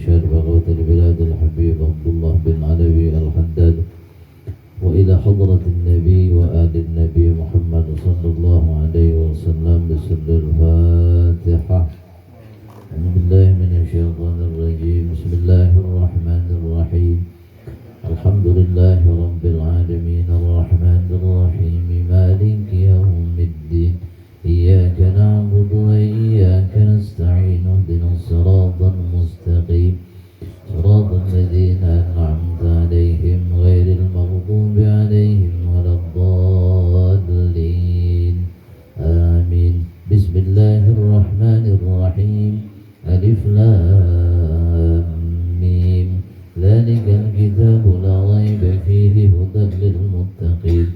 شرب غوث البلاد الحبيب عبد الله بن علوي الحداد، وإلى حضرة النبي وآل النبي محمد صلى الله عليه وسلم بسر الفاتحة. أعوذ بالله من الشيطان الرجيم. بسم الله الرحمن الرحيم. الحمد لله رب العالمين الرحمن الرحيم مالك يوم الدين، إياك نعبد وإياك نستعين، اهدنا الصراط المستقيم صراط الذين أنعمت عليهم غير المغضوب عليهم ولا الضالين، آمين. بسم الله الرحمن الرحيم. ألف لام ميم، ذلك الكتاب لا ريب فيه هدى للمتقين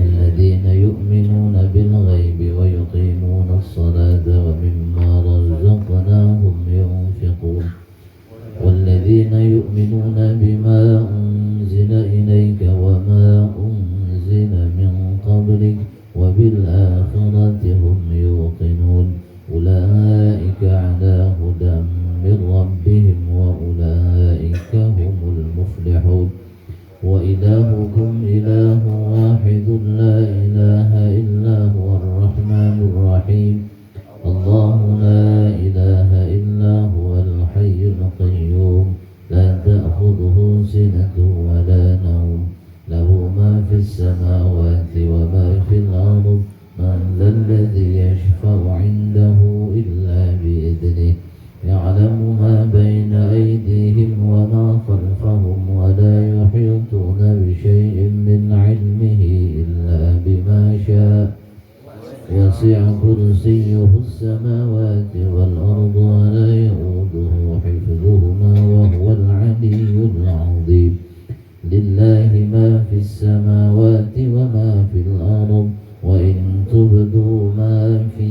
الذين يؤمنون بالغيب ويقيمون الصلاة ومما رزقناهم ينفقون والذين يؤمنون بما أنزل إليك وما أنزل من قبلك وبالآخرة هم يوقنون أولئك على هدى من ربهم وأولئك هم المفلحون. وإلهكم إله واحد لا إله إلا هو الرحمن الرحيم. الله لا إله إلا هو الحي القيوم لا تأخذه سنة ولا نوم، له ما في السماوات وما في الأرض، من ذا الذي يشفع عنده إلا بإذنه، يعلم ما بين أيديهم وما خلفهم ولا يحيطون بشيء من علمه إلا بما شاء، وسع كرسيه السماوات والأرض ولا يؤوده حفظهما وهو العلي العظيم. لله ما في السماوات وما في الأرض، وإن تبدوا ما في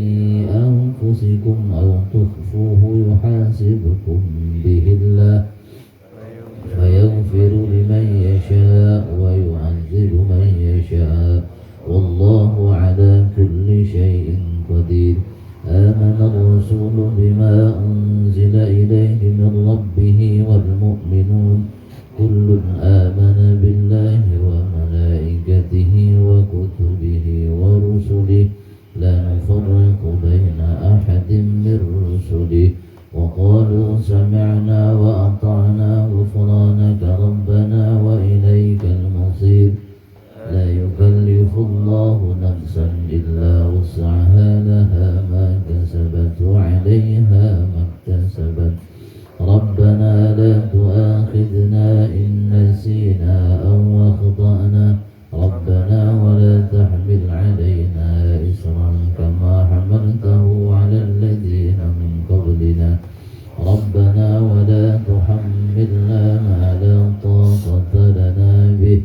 أنفسكم أو تخفوه يحاسبكم به الله فيغفر لمن يشاء ويعذب من يشاء، والله على كل شيء قدير. آمن الرسول بما أنزل إليه من ربه والمؤمنون كل آمن بالله وملائكته وكتبه ورسله لا نفرق بين أحد من رسله، وقالوا سمعنا وأطعنا غفرانك ربنا وإليك المصير. لا يكلف الله نفسا إلا وسعها، لها ما كسبت وعليها ما اكتسبت. ربنا لا تؤاخذنا إن نسينا أو أخطأنا، ربنا ولا تحمل علينا إصرا كما حملته على الذين من قبلنا، ربنا ولا تحملنا ما لا طاقة لنا به،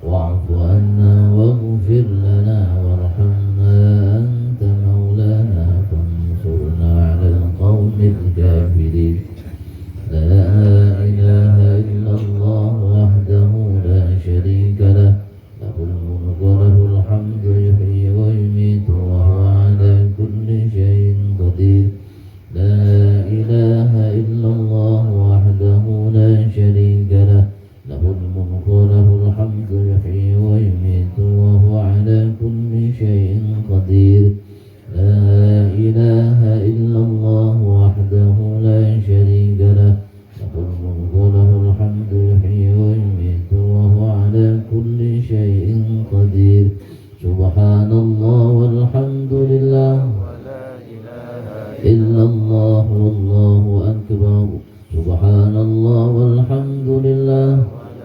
واعف عنا واغفر لنا وارحمنا أنت مولانا فانصرنا على القوم الكافرين. لا إله إلا الله وحده لا شريك له، له الملك وله الحمد يحيي ويميت وهو على كل شيء قدير. لا إله إلا الله وحده لا شريك له، له الملك وله الحمد يحيي ويميت وهو على كل شيء قدير. لا إله إلا الله وحده لا شريك له، له الملك وله الحمد يحيي ويميت وهو على كل شيء قدير. سبحان الله والحمد لله ولا إله إلا الله والله أكبر. سبحان الله والحمد لله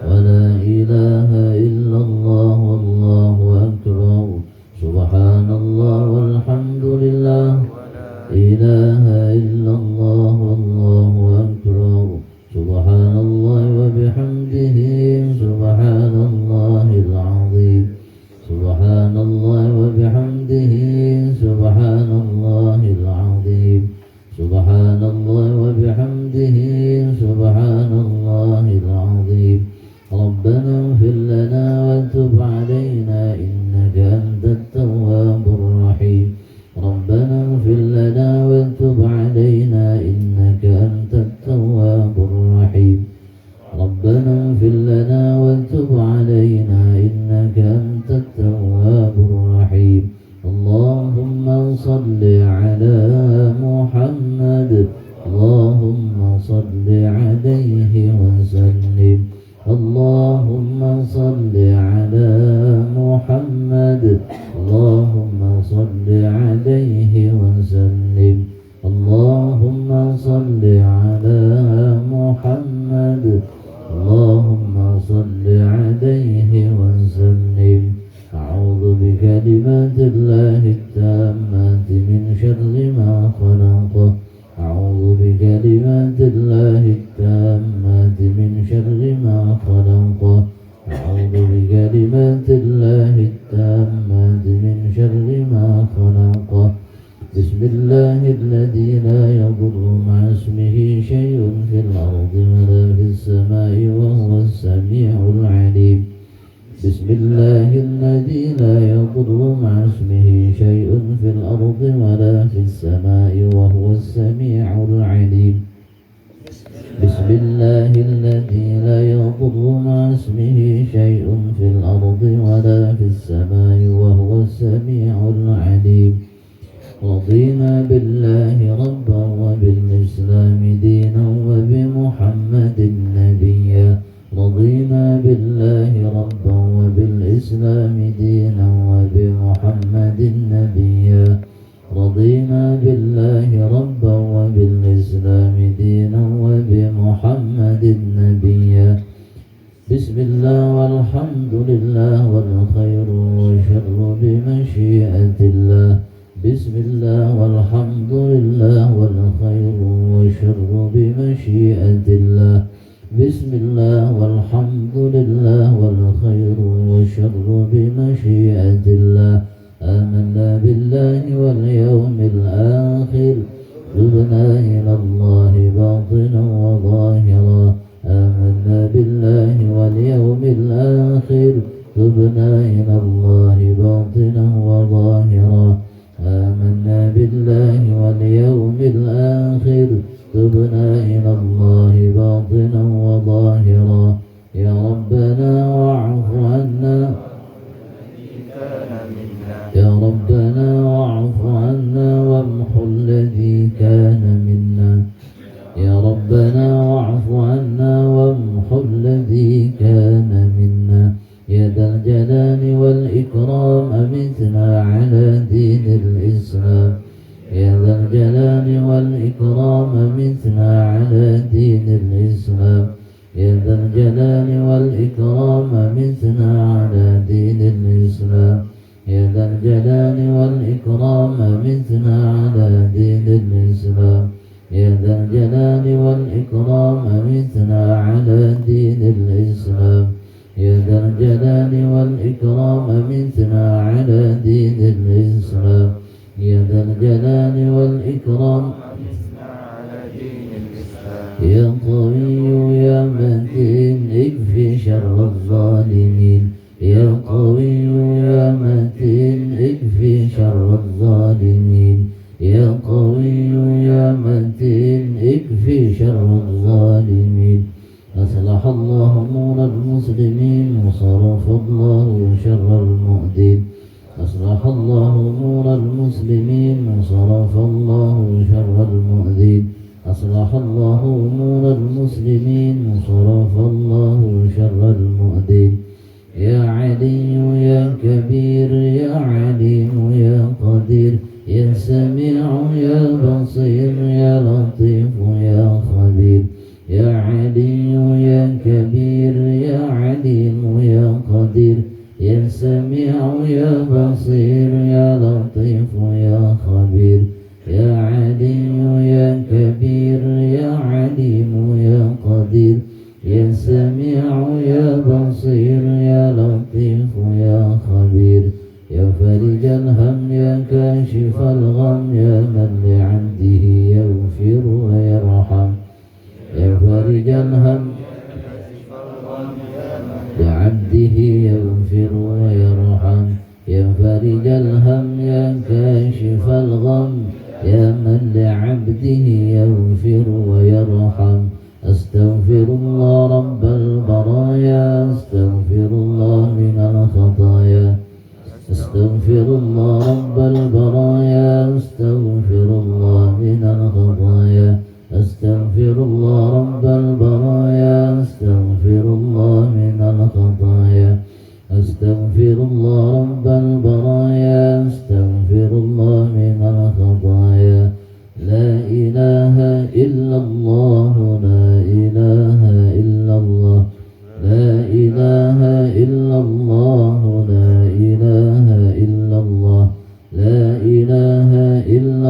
ولا إله إلا الله والله أكبر. سبحان الله والحمد لله إله إلا الله والله أكبر. سبحان الله وبحمده سبحان الله العظيم. سبحان الله وبحمده سبحان الله العظيم. سبحان الله وبحمده سبحان الله العظيم. ربنا اغفر لنا وتب علينا إنك أنت التواب الرحيم. ربنا اغفر لنا وتب علينا إنك أنت التواب شر ما خلق أعوذ بكلمات الله التامات من شر ما خلق أعوذ بكلمات الله التامات من شر ما خلق بسم الله الذي لا يضر مع اسمه شيء في الأرض ولا في السماء وهو السميع العليم بسم الله الذي لا يضر مع اسمه شيء في الأرض ولا في السماء وهو السميع العليم بسم الله الذي لا يضر مع اسمه شيء في الأرض ولا في السماء وهو السميع العليم رضينا بالله ربا وبالإسلام دينا وبمحمد نبيا رضينا بالله ربا وبالإسلام دينا وبمحمد نبيا رضينا بالله ربا وبالإسلام دينا وبمحمد نبيا بسم الله والحمد لله والخير والشر بمشيئة الله بسم الله والحمد لله والخير والشر بمشيئة الله بسم الله والحمد لله والخير والشر بمشيئة الله آمنا بالله واليوم الآخر تبنا إلى الله باطنا وظاهرا آمنا بالله واليوم الآخر تبنا إلى الله باطنا وظاهرا آمنا بالله واليوم الآخر تبنا إلى الله باطنا وظاهرا يا ربنا واعف عنا يا ربنا واعف عنا وامحو الذي كان منا يا ربنا واعف عنا وامحو الذي كان منا يا ذا الجلال والإكرام أمتنا على دين الإسلام يا ذا الجلال والإكرام أمتنا على دين الإسلام يا ذا الجلال والإكرام أمتنا على دين الإسلام يا ذا الجلال والإكرام أمتنا على دين الإسلام يا ذا الجلال والإكرام أمتنا على دين الإسلام يا ذا الجلال والإكرام أمتنا على دين الإسلام يا ذا الجلال والإكرام يا قوي يا متين اكفي شر الظالمين يا قوي يا متين اكفي شر الظالمين يا قوي يا متين اكفي شر الظالمين أصلح الله أمور المسلمين وصرف الله شر المؤذين أصلح الله أمور المسلمين وصرف الله شر المؤذين أصلح الله أمور المسلمين وصرف الله شر المؤذين يا علي يا كبير يا عليم يا قدير يا سميع يا بصير يا لطيف يا خبير يا علي يا كبير يا عليم يا قدير يا سميع يا بصير يا لطيف يا خبير يا علي يا كبير يا عليم يا قدير يا سميع يا بصير يا لطيف يا خبير يا فرج الهم يا كاشف الغم يا من لعبده يغفر ويرحم يا فرج الهم لعبده يغفر ويرحم يا فرج الهم يا كاشف الغم يا من لعبده يغفر ويرحم أستغفر الله رب البرايا أستغفر الله من الخطايا أستغفر الله رب البرايا أستغفر الله من الخطايا أستغفر الله رب البرايا أستغفر الله من الخطايا أستغفر الله رب البرايا أستغفر الله من الخطايا لا إله إلا الله لا إله إلا الله لا إله إلا الله لا إله إلا الله لا إله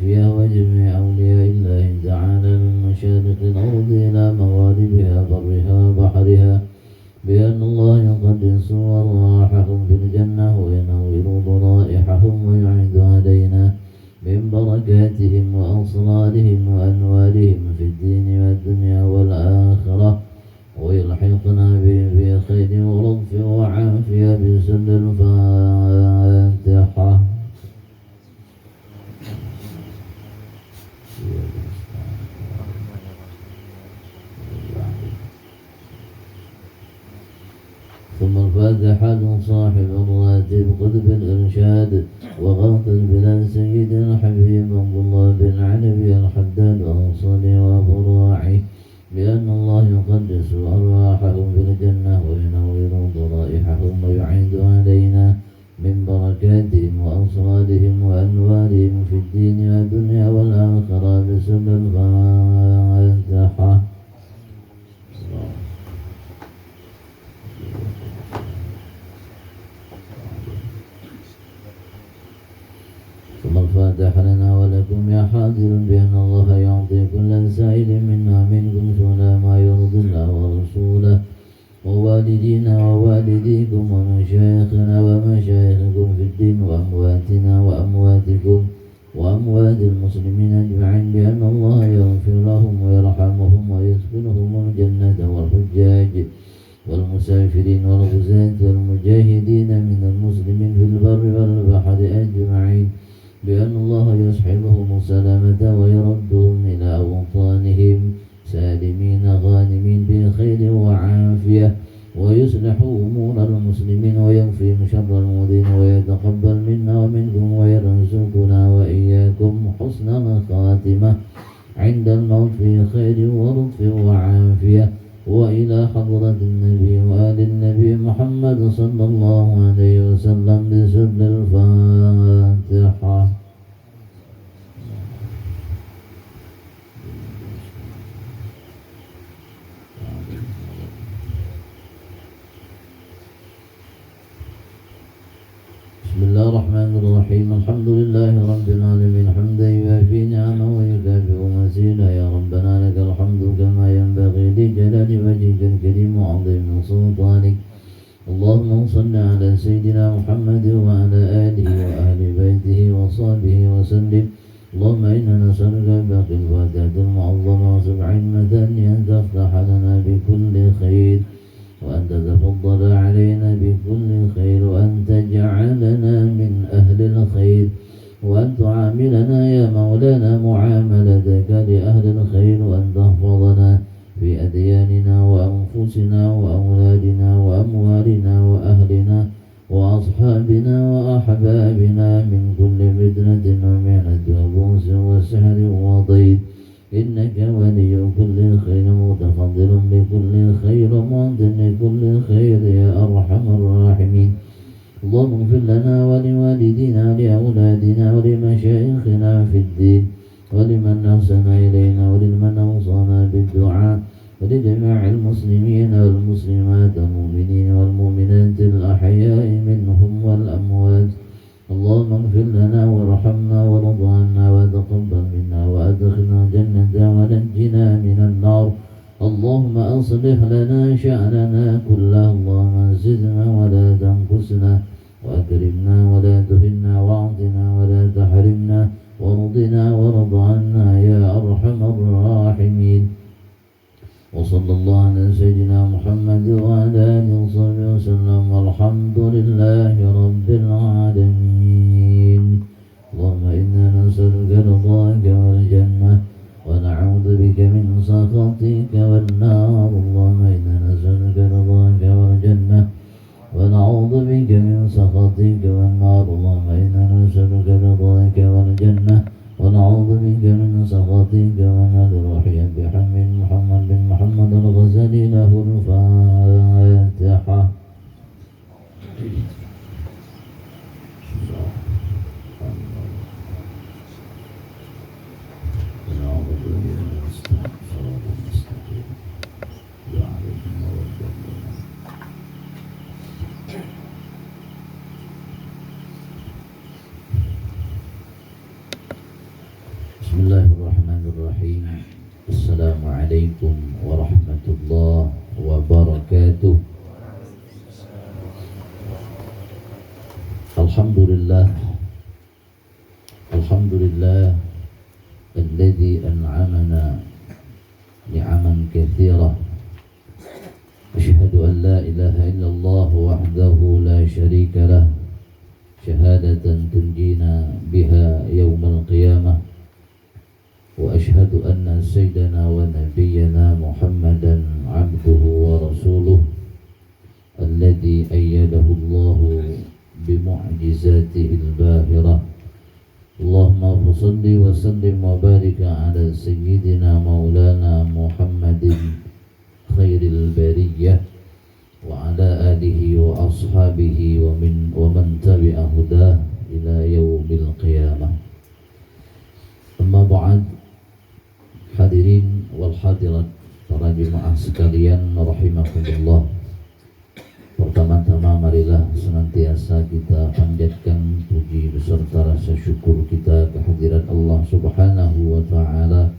والعافية وجميع أولياء الله تعالى من مشارق الأرض إلى مغاربها برها وبحرها بأن الله يقدس أرواحهم في الجنة وينور ضرائحهم ويعيد علينا من بركاتهم وأسرارهم وأنوارهم في الدين والدنيا والآخرة ويلحقنا بهم في خير ولطف وعافية بسر الفاتحة. ثم الفاتحة صاحب الراتب قطب الإرشاد وغوث البلاد سيد الحبيب عبد الله بن علوي الحداد وأنصاري وفراعي بأن الله يقدس أرواحهم في الجنة وينور ضرائحهم ويعيد علينا من بركاتهم وأسرارهم وأنوارهم في الدين والدنيا والآخرة بسر الفاتحة. ثم الفاتحة لنا ولكم يا حاضر بأن الله يعطي كل سائل منا منكم سنة ما يرضي الله ورسوله ووالدينا ووالديكم ومشايخنا ومشايخكم في الدين وأمواتنا وأمواتكم وأموات المسلمين أجمعين بأن الله يغفر لهم ويرحمهم ويدخلهم الجنة والحجاج والمسافرين والغزاة والمجاهدين من المسلمين في البر والبحر أجمعين بأن الله يصحبهم السلامة ويردهم إلى أوطانهم سالمين غانمين بخير وعافية ويصلح أمور المسلمين ويغفر شر المؤذين ويتقبل منا ومنكم ويرزقنا وإياكم حسن الخاتمة عند الموت في خير ولطف وعافية وإلى حضرة النبي وآل النبي محمد صلى الله عليه وسلم بسر الفاتحة. بسم الله الرحمن الرحيم. الحمد لله رب العالمين حمدا يوافي نعمه ويكافئ مزيدا. يا ربنا لك الحمد كما ينبغي لجلال وجهك الكريم وعظيم سلطانك. اللهم صل على سيدنا محمد وعلى آله وأهل بيته وصحبه وسلم. اللهم إنا نسألك باقي الفاتحة المعظمة وسبع المثاني أن تفتح لنا بكل خير وأن تتفضل علينا بكل خير وأن تجعلنا من أهل الخير وأن تعاملنا يا مولانا معاملتك لأهل الخير وأن تحفظنا في أدياننا وأنفسنا وأولادنا وأموالنا وأهلنا وأصحابنا وأحبابنا من كل فتنة ومحنة وبؤس وسحر وضيق إنك ولي كل خير متفضل بكل خير معطٍ لكل خير يا أرحم الراحمين. اللهم اغفر لنا ولوالدينا ولأولادنا ولمشايخنا في الدين ولمن أحسن إلينا ولمن أوصانا بالدعاء ولجميع المسلمين والمسلمات والمؤمنين والمؤمنات الأحياء منهم والأموات. اللهم اغفر لنا وارحمنا وارض عنا وتقبل منا وأدخلنا الجنة ونجنا من النار. اللهم أصلح لنا شأننا كله. اللهم زدنا ولا تنقصنا وأكرمنا ولا تهنا وأعطنا ولا تحرمنا وارضنا وارض عنا يا أرحم الراحمين. وصلى الله على سيدنا محمد وعلى آله وصحبه وسلم والحمد لله رب العالمين. اللهم إنا نسألك رضاك والجنة ونعوذ بك من سخطك والنار. اللهم إنا نسألك رضاك والجنة ونعوذ بك من سخطك والنار. اللهم إنا نسألك رضاك والجنة ونعوذ بك من سخطك والنار. روحي بحمد محمد بن محمد الغزالي له الفاتحة. Assalamualaikum warahmatullahi wabarakatuh. Alhamdulillah, Alhamdulillah alladzi an'amana ni'aman katsirah. Asyhadu an la ilaha illallah wahdahu la syarika lah, syahadatan tunjina biha yaumal qiyamah. Wa asyhadu anna sayyidana wa nabiyyana Muhammadan abduhu wa rasuluh alladzi ayyadahu Allah bimu'jizatihi al-bahirah. Allahumma salli wa sallim wa barik ala sayyidina maulana Muhammadin khairil bariyah wa ala alihi wa ashabihi wa man tabi'a hudah ila yaumil qiyamah. Amma ba'd, hadirin wal hadirat, para jemaah sekalian rahimakumullah. Pertama-tama marilah senantiasa kita panjatkan puji beserta rasa syukur kita kehadirat Allah Subhanahu wa ta'ala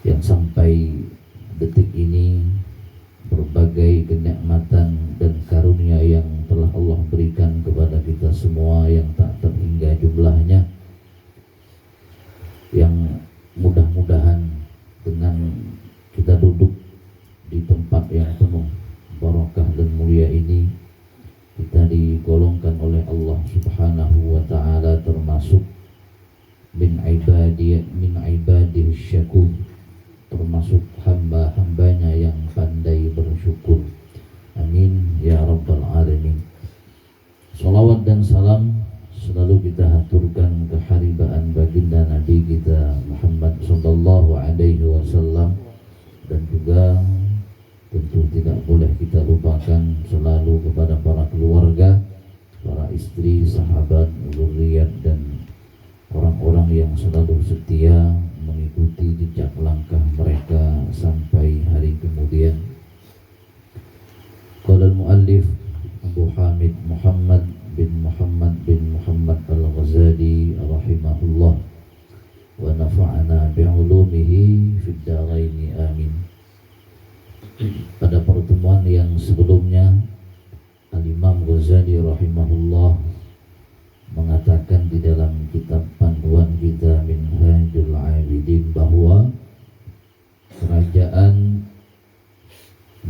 yang sampai detik ini berbagai kenikmatan dan karunia yang telah Allah berikan kepada kita semua yang tak terhingga jumlahnya, yang mudah-mudahan dengan kita duduk di tempat yang penuh barakah dan mulia ini, kita digolongkan oleh Allah Subhanahu wa ta'ala termasuk min ibadihi syakur, termasuk hamba-hambanya yang pandai bersyukur. Amin ya rabbal alamin. Salawat dan salam selalu kita haturkan keharibaan baginda Nabi kita Muhammad sallallahu alaihi wasallam, dan juga tentu tidak boleh kita lupakan selalu kepada para keluarga, para istri, sahabat, zuriat, dan orang-orang yang selalu setia mengikuti jejak langkah mereka sampai hari kemudian. Qala al-muallif Abu Hamid Muhammad bin Muhammad al-Ghazali rahimahullah wa nafa'ana bi'ulumihi fid dharaini amin. Pada pertemuan yang sebelumnya, Al-Imam Ghazali rahimahullah mengatakan di dalam kitab panduan kita Minhajul Abidin bahwa kerajaan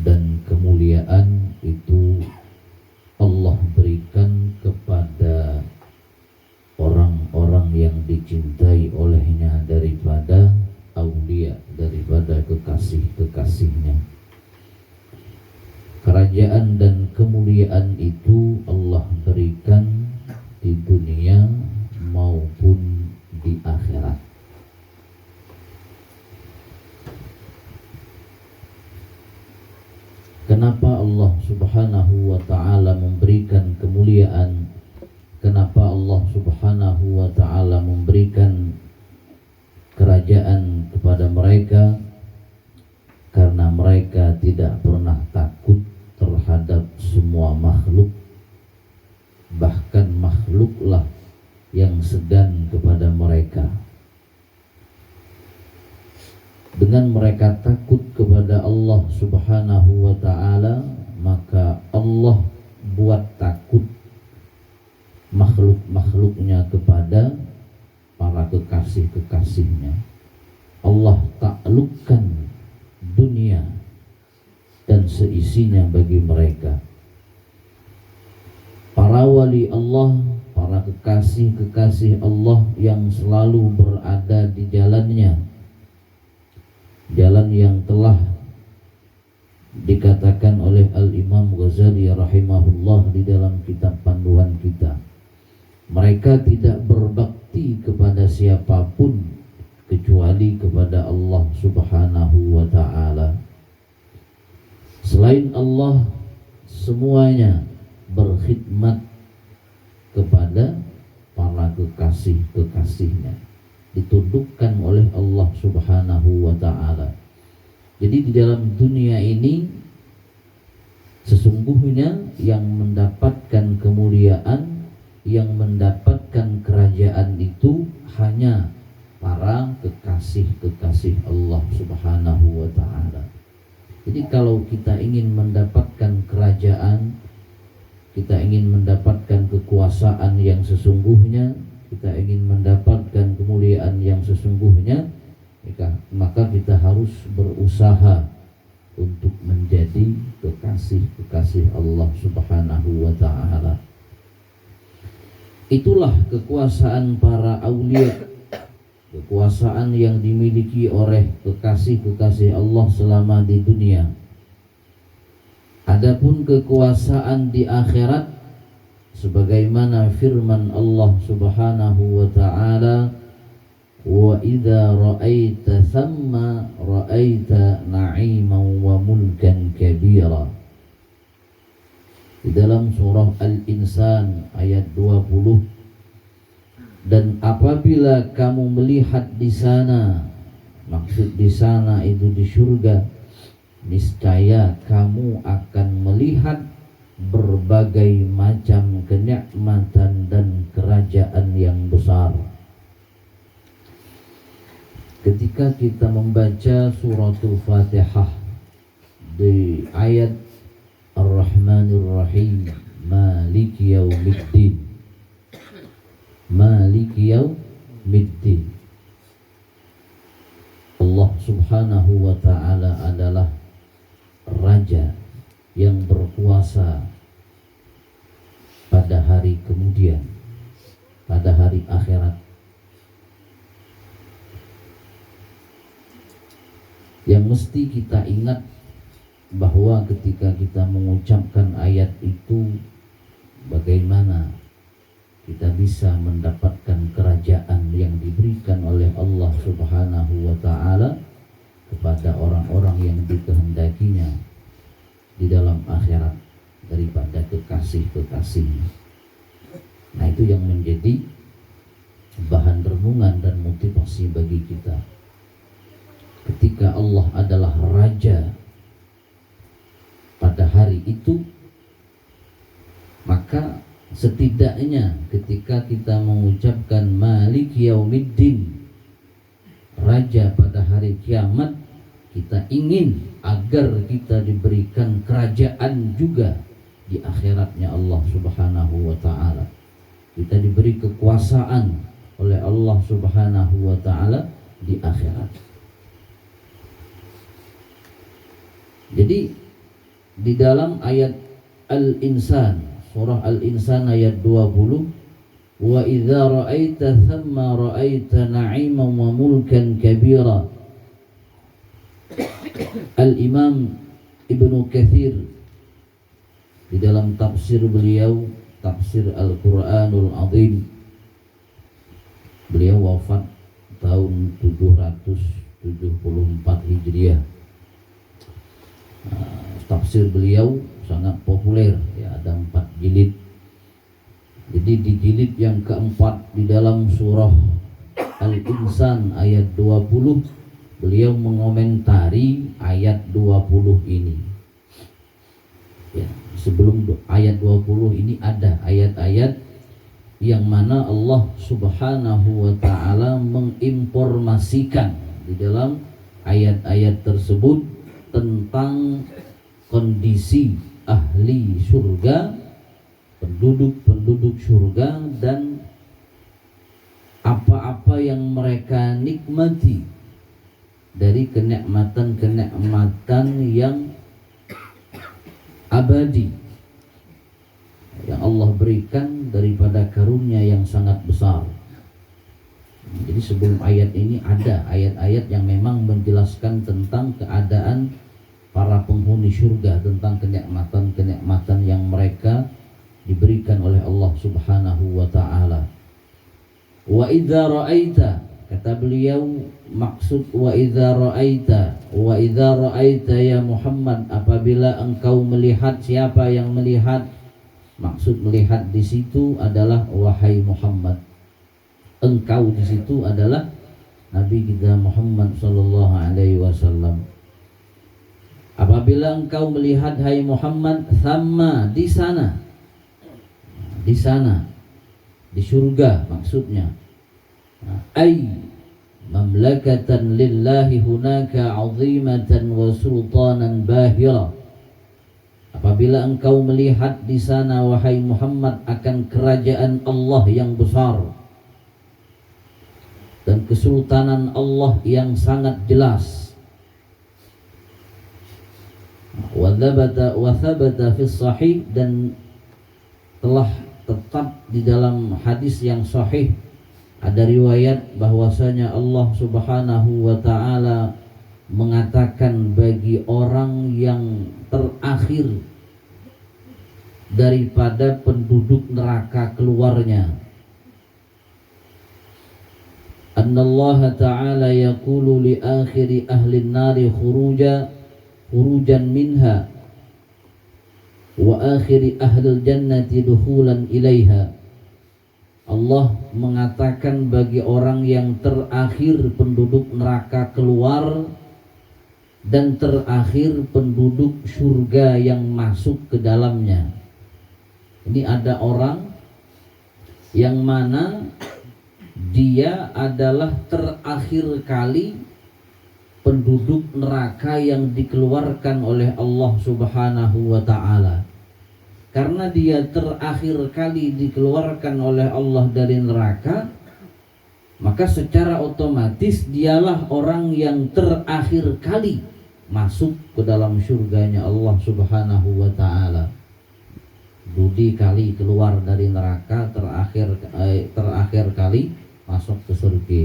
dan kemuliaan itu Allah berikan kepada orang-orang yang dicintai olehnya daripada aulia, daripada kekasih-kekasihnya. Kerajaan dan kemuliaan itu Allah berikan di dunia maupun di akhirat. Kenapa Allah Subhanahu wa ta'ala memberikan kemuliaan? Kenapa Allah Subhanahu wa ta'ala memberikan kerajaan kepada mereka? Karena mereka tidak pernah takut terhadap semua makhluk, bahkan makhluklah yang segan kepada mereka. Dengan mereka takut kepada Allah Subhanahu wa ta'ala, maka Allah buat takut makhluk-makhluknya kepada para kekasih-kekasihnya. Allah taklukkan dunia dan seisinya bagi mereka. Para wali Allah, para kekasih-kekasih Allah yang selalu berada di jalannya, jalan yang telah dikatakan oleh Al-Imam Ghazali rahimahullah di dalam kitab panduan kita. Mereka tidak berbakti kepada siapapun kecuali kepada Allah Subhanahu wa ta'ala. Selain Allah, semuanya berkhidmat kepada para kekasih-kekasihnya, ditundukkan oleh Allah Subhanahu wa ta'ala. Jadi di dalam dunia ini sesungguhnya yang mendapatkan kemuliaan, yang mendapatkan kerajaan itu hanya para kekasih-kekasih Allah Subhanahu wa ta'ala. Jadi kalau kita ingin mendapatkan kerajaan, kita ingin mendapatkan kekuasaan yang sesungguhnya, kita ingin mendapatkan kemuliaan yang sesungguhnya, maka kita harus berusaha untuk menjadi kekasih-kekasih Allah Subhanahu wa ta'ala. Itulah kekuasaan para aulia, kekuasaan yang dimiliki oleh kekasih-kekasih Allah selama di dunia. Adapun kekuasaan di akhirat, sebagaimana firman Allah Subhanahu wa ta'ala, wa idza ra'aita thamma ra'aita na'iman wa mulkan kabira. Di dalam surah Al-Insan ayat 20, dan apabila kamu melihat di sana, maksud di sana itu di surga, niscaya kamu akan melihat berbagai macam kenikmatan dan kerajaan yang besar. Ketika kita membaca suratul Fatihah di ayat Ar-Rahmanir Rahim, Maliki Yaumiddin, Maliki Yaumiddin, Allah Subhanahu wa ta'ala adalah Raja yang berkuasa pada hari kemudian, pada hari akhirat. Yang mesti kita ingat bahwa ketika kita mengucapkan ayat itu, bagaimana kita bisa mendapatkan kerajaan yang diberikan oleh Allah Subhanahu wa ta'ala kepada orang-orang yang dikehendakinya di dalam akhirat daripada kekasih-kekasihnya. Nah, itu yang menjadi bahan renungan dan motivasi bagi kita. Ketika Allah adalah Raja pada hari itu, maka setidaknya ketika kita mengucapkan Malik Yaumiddin, Raja pada hari kiamat, kita ingin agar kita diberikan kerajaan juga di akhiratnya Allah Subhanahu wa ta'ala. Kita diberi kekuasaan oleh Allah Subhanahu wa ta'ala di akhirat. Jadi di dalam ayat Al-Insan, surah Al-Insan ayat 20, wa idza ra'aita thamma ra'aita na'iman wa mulkan kabira. Al-Imam Ibnu Katsir di dalam tafsir beliau, tafsir Al-Qur'anul Azim, beliau wafat tahun 774 Hijriah. Tafsir beliau sangat populer, ya, ada 4 jilid. Jadi di jilid yang keempat di dalam surah Al-Insan ayat 20, beliau mengomentari ayat 20 ini. Ya, sebelum ayat 20 ini ada ayat-ayat yang mana Allah Subhanahu wa ta'ala menginformasikan di dalam ayat-ayat tersebut tentang kondisi ahli surga, penduduk-penduduk surga, dan apa-apa yang mereka nikmati dari kenikmatan-kenikmatan yang abadi yang Allah berikan daripada karunia yang sangat besar. Jadi sebelum ayat ini ada ayat-ayat yang memang menjelaskan tentang keadaan para penghuni surga, tentang kenikmatan-kenikmatan yang mereka diberikan oleh Allah Subhanahu wa ta'ala. Wa idza ra'aita, kata beliau, maksud wa idza ra'aita ya Muhammad, apabila engkau melihat. Siapa yang melihat? Maksud melihat di situ adalah wahai Muhammad. Engkau di situ adalah Nabi kita Muhammad sallallahu alaihi wasallam. Apabila engkau melihat, hai Muhammad, thamma, di sana, di surga maksudnya. Ai mamlakatan lillahi hunaka 'azimatan wa sultanan bahira. Apabila engkau melihat di sana wahai Muhammad akan kerajaan Allah yang besar dan kesultanan Allah yang sangat jelas. Wa thabata fi sahih, dan telah tetap di dalam hadis yang sahih, ada riwayat bahwasanya Allah Subhanahu wa taala mengatakan bagi orang yang terakhir daripada penduduk neraka keluarnya, annallaha ta'ala yaqulu li akhiri ahli an-nari khurujan minha wa akhiri ahli al-jannati dukhulan ilaiha. Allah mengatakan bagi orang yang terakhir penduduk neraka keluar dan terakhir penduduk surga yang masuk ke dalamnya. Ini ada orang yang mana dia adalah terakhir kali penduduk neraka yang dikeluarkan oleh Allah Subhanahu wa ta'ala. Karena dia terakhir kali dikeluarkan oleh Allah dari neraka, maka secara otomatis dialah orang yang terakhir kali masuk ke dalam surganya Allah Subhanahu wa ta'ala. Budi kali keluar dari neraka, terakhir kali masuk ke surga.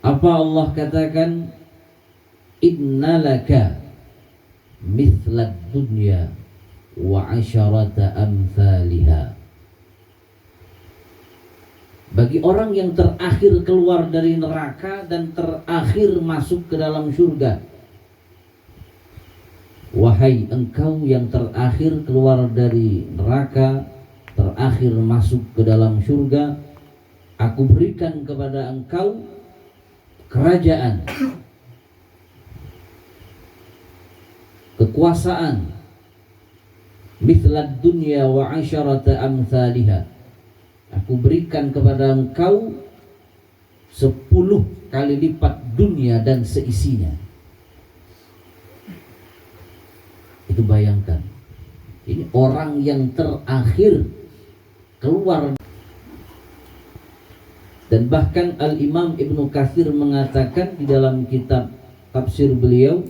Apa Allah katakan? Innalaka mithlad dunya wa asyarata amthaliha. Bagi orang yang terakhir keluar dari neraka dan terakhir masuk ke dalam surga, wahai engkau yang terakhir keluar dari neraka, terakhir masuk ke dalam surga, aku berikan kepada engkau kerajaan, kekuasaan, mithlad dunya wa asyarata amthaliha. Aku berikan kepada engkau 10 kali lipat dunia dan seisinya. Itu bayangkan, ini orang yang terakhir keluar. Dan bahkan Al-Imam Ibnu Katsir mengatakan di dalam kitab tafsir beliau,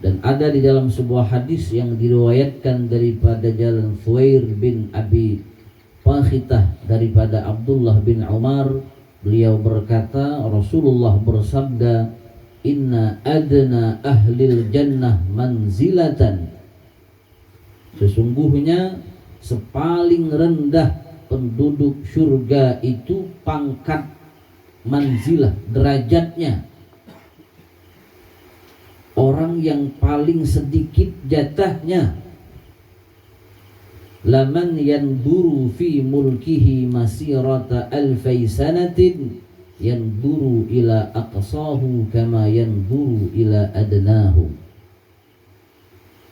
dan ada di dalam sebuah hadis yang diriwayatkan daripada jalan Fuair bin Abi Fakhitah daripada Abdullah bin Umar, beliau berkata, Rasulullah bersabda, inna adna ahlil jannah manzilatan, sesungguhnya sepaling rendah penduduk surga itu pangkat manzilah, derajatnya. Orang yang paling sedikit jatahnya, laman yanduru fi mulkihi masirata alfai sanatin yanduru ila aqsahu kama yanduru ila adnahu.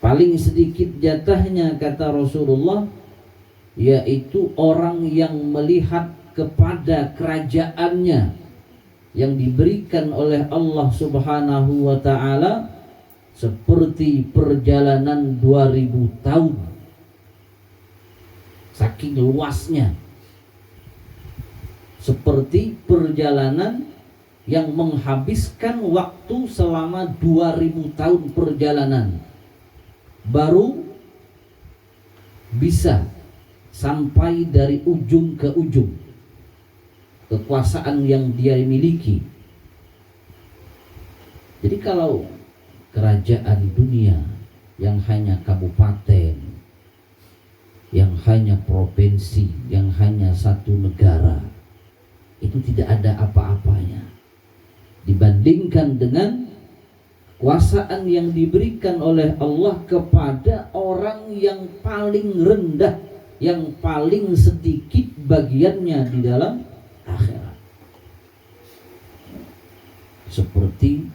Paling sedikit jatahnya, kata Rasulullah, yaitu orang yang melihat kepada kerajaannya yang diberikan oleh Allah Subhanahu wa ta'ala seperti perjalanan 2000 tahun. Saking luasnya, seperti perjalanan yang menghabiskan waktu selama 2000 tahun perjalanan, baru bisa sampai dari ujung ke ujung kekuasaan yang dia miliki. Jadi kalau kerajaan dunia yang hanya kabupaten, yang hanya provinsi, yang hanya satu negara, itu tidak ada apa-apanya dibandingkan dengan kekuasaan yang diberikan oleh Allah kepada orang yang paling rendah, yang paling sedikit bagiannya di dalam akhirat. Seperti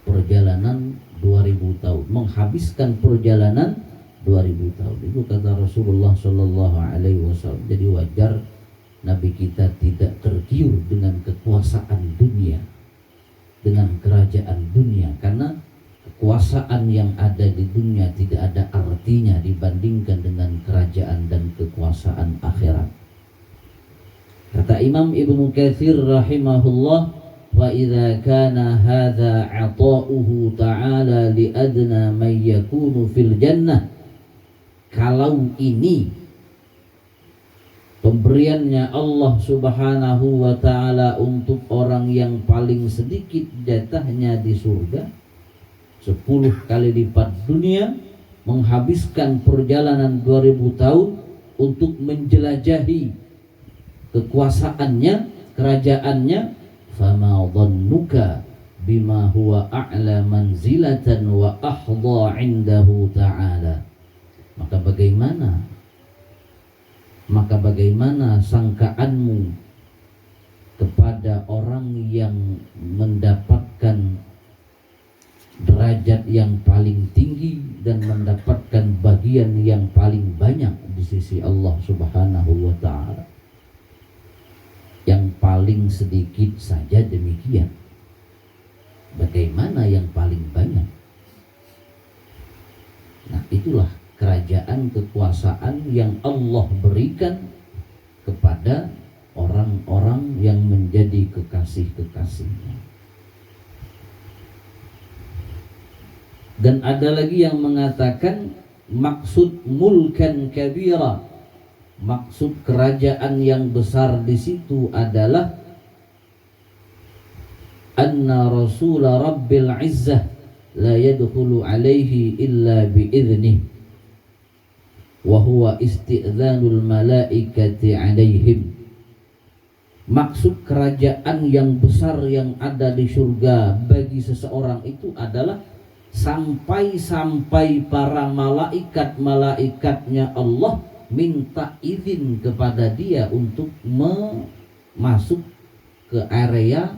perjalanan 2000 tahun, menghabiskan perjalanan 2000 tahun. Itu kata Rasulullah Shallallahu Alaihi Wasallam. Jadi wajar Nabi kita tidak tergiur dengan kekuasaan dunia, dengan kerajaan dunia, karena kekuasaan yang ada di dunia tidak ada artinya dibandingkan dengan kerajaan dan kekuasaan akhirat. Kata Imam Ibnu Katsir rahimahullah, wa idza kana hadza 'ata'uhu ta'ala li adna man yakunu fil jannah, kalau ini pemberiannya Allah Subhanahu wa ta'ala untuk orang yang paling sedikit jatahnya di surga, 10 kali lipat dunia, menghabiskan perjalanan 2000 tahun untuk menjelajahi kekuasaannya, kerajaannya, fama dhannuka bima huwa a'la manzilatan wa ahdha 'indahu ta'ala. Maka bagaimana sangkaanmu kepada orang yang mendapatkan derajat yang paling tinggi dan mendapatkan bagian yang paling banyak di sisi Allah Subhanahu wa ta'ala. Yang paling sedikit saja demikian, bagaimana yang paling banyak? Nah, itulah kerajaan kekuasaan yang Allah berikan kepada orang-orang yang menjadi kekasih-kekasihnya. Dan ada lagi yang mengatakan maksud mulkan kabira, maksud kerajaan yang besar di situ adalah anna rasul rabbil izzah la yadkhulu alaihi illa biiznih wa huwa isti'dzanul malaikati alaihim. Maksud kerajaan yang besar yang ada di surga bagi seseorang itu adalah sampai-sampai para malaikat-malaikatnya Allah minta izin kepada dia untuk masuk ke area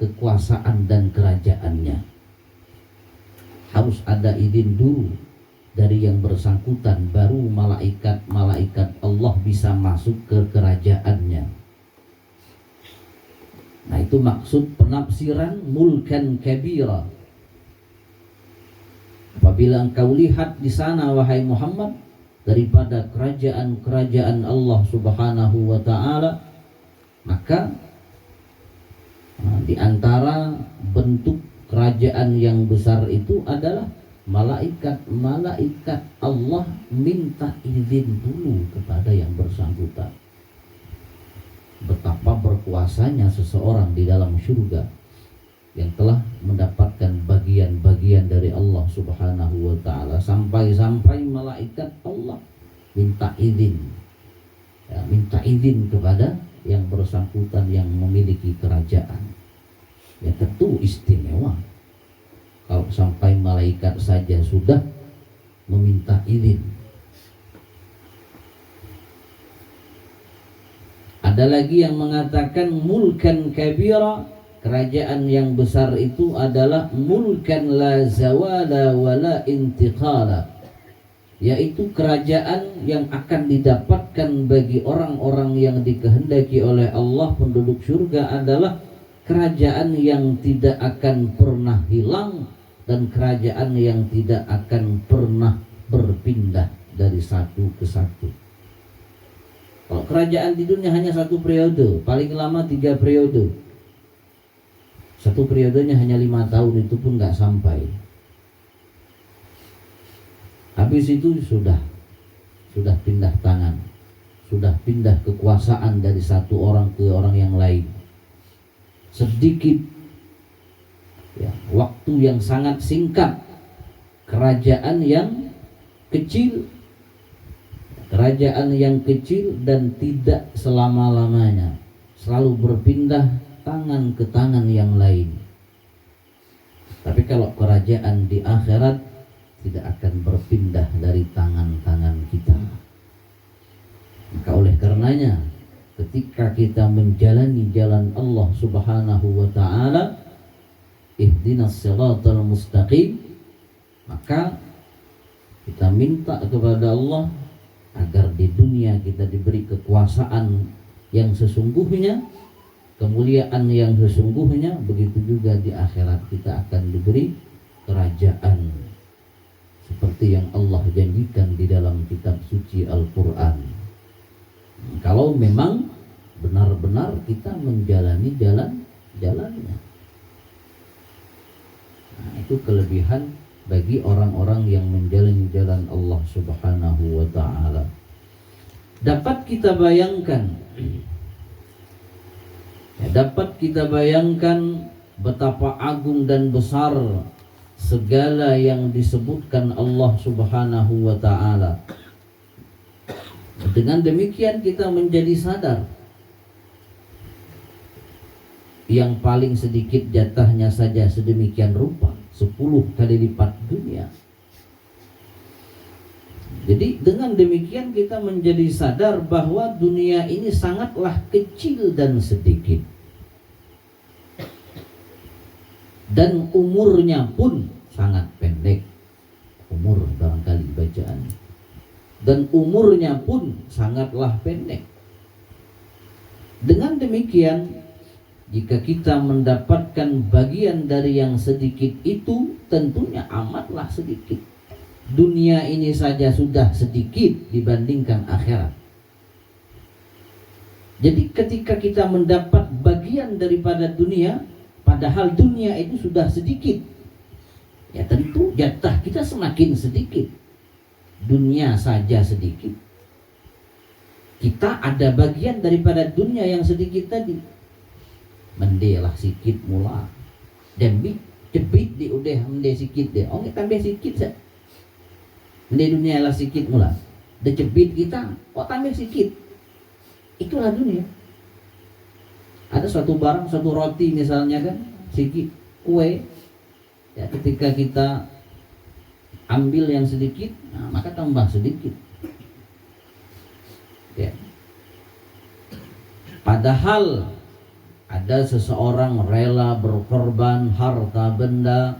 kekuasaan dan kerajaannya. Harus ada izin dulu dari yang bersangkutan, baru malaikat-malaikat Allah bisa masuk ke kerajaannya. Nah, itu maksud penafsiran mulkan kabira. Apabila engkau lihat di sana wahai Muhammad, daripada kerajaan-kerajaan Allah Subhanahu wa ta'ala, maka di antara bentuk kerajaan yang besar itu adalah malaikat-malaikat Allah minta izin dulu kepada yang bersangkutan. Betapa berkuasanya seseorang di dalam surga yang telah mendapatkan bagian-bagian dari Allah Subhanahu wa ta'ala, sampai-sampai malaikat Allah minta izin, minta izin kepada yang bersangkutan yang memiliki kerajaan. Ya tentu istimewa kalau sampai malaikat saja sudah meminta izin. Ada lagi yang mengatakan mulkan kabira, kerajaan yang besar itu adalah mulkan la zawala wala intiqala, yaitu kerajaan yang akan didapatkan bagi orang-orang yang dikehendaki oleh Allah penduduk surga adalah kerajaan yang tidak akan pernah hilang dan kerajaan yang tidak akan pernah berpindah dari satu ke satu. Kalau kerajaan di dunia hanya satu periode, paling lama 3 periode. Satu periodenya hanya 5 tahun, itu pun nggak sampai. Habis itu sudah pindah tangan, sudah pindah kekuasaan dari satu orang ke orang yang lain. Sedikit ya, waktu yang sangat singkat, kerajaan yang kecil dan tidak selama-lamanya, selalu berpindah tangan ke tangan yang lain. Tapi kalau kerajaan di akhirat tidak akan berpindah dari tangan-tangan kita. Maka oleh karenanya ketika kita menjalani jalan Allah Subhanahu wa ta'ala, ihdinas siratal mustaqim, maka kita minta kepada Allah agar di dunia kita diberi kekuasaan yang sesungguhnya, kemuliaan yang sesungguhnya, begitu juga di akhirat kita akan diberi kerajaan seperti yang Allah janjikan di dalam kitab suci Al-Quran. Kalau memang benar-benar kita menjalani jalannya. Nah, itu kelebihan bagi orang-orang yang menjalani jalan Allah Subhanahu wa ta'ala. Dapat kita bayangkan betapa agung dan besar segala yang disebutkan Allah Subhanahu wa ta'ala. Dengan demikian kita menjadi sadar yang paling sedikit jatahnya saja sedemikian rupa, 10 kali lipat dunia. Jadi dengan demikian kita menjadi sadar bahwa dunia ini sangatlah kecil dan sedikit. Dan umurnya pun sangat pendek. Umur barangkali bacaan. Dan umurnya pun sangatlah pendek. Dengan demikian, jika kita mendapatkan bagian dari yang sedikit itu, tentunya amatlah sedikit. Dunia ini saja sudah sedikit dibandingkan akhirat. Jadi ketika kita mendapat bagian daripada dunia, padahal dunia itu sudah sedikit, ya tentu jatah kita semakin sedikit. Dunia saja sedikit, kita ada bagian daripada dunia yang sedikit tadi. Mendelah sikit mula, dan cepit di udah mende sikit deh. Oh tambah sikit sah. Mende dunia lah sikit mula. De cepit kita, kok tambah sikit. Itulah dunia. Ada suatu barang, suatu roti misalnya kan, sikit kue. Ya, ketika kita ambil yang sedikit, nah, maka tambah sedikit. Ya. Padahal ada seseorang rela berkorban harta benda,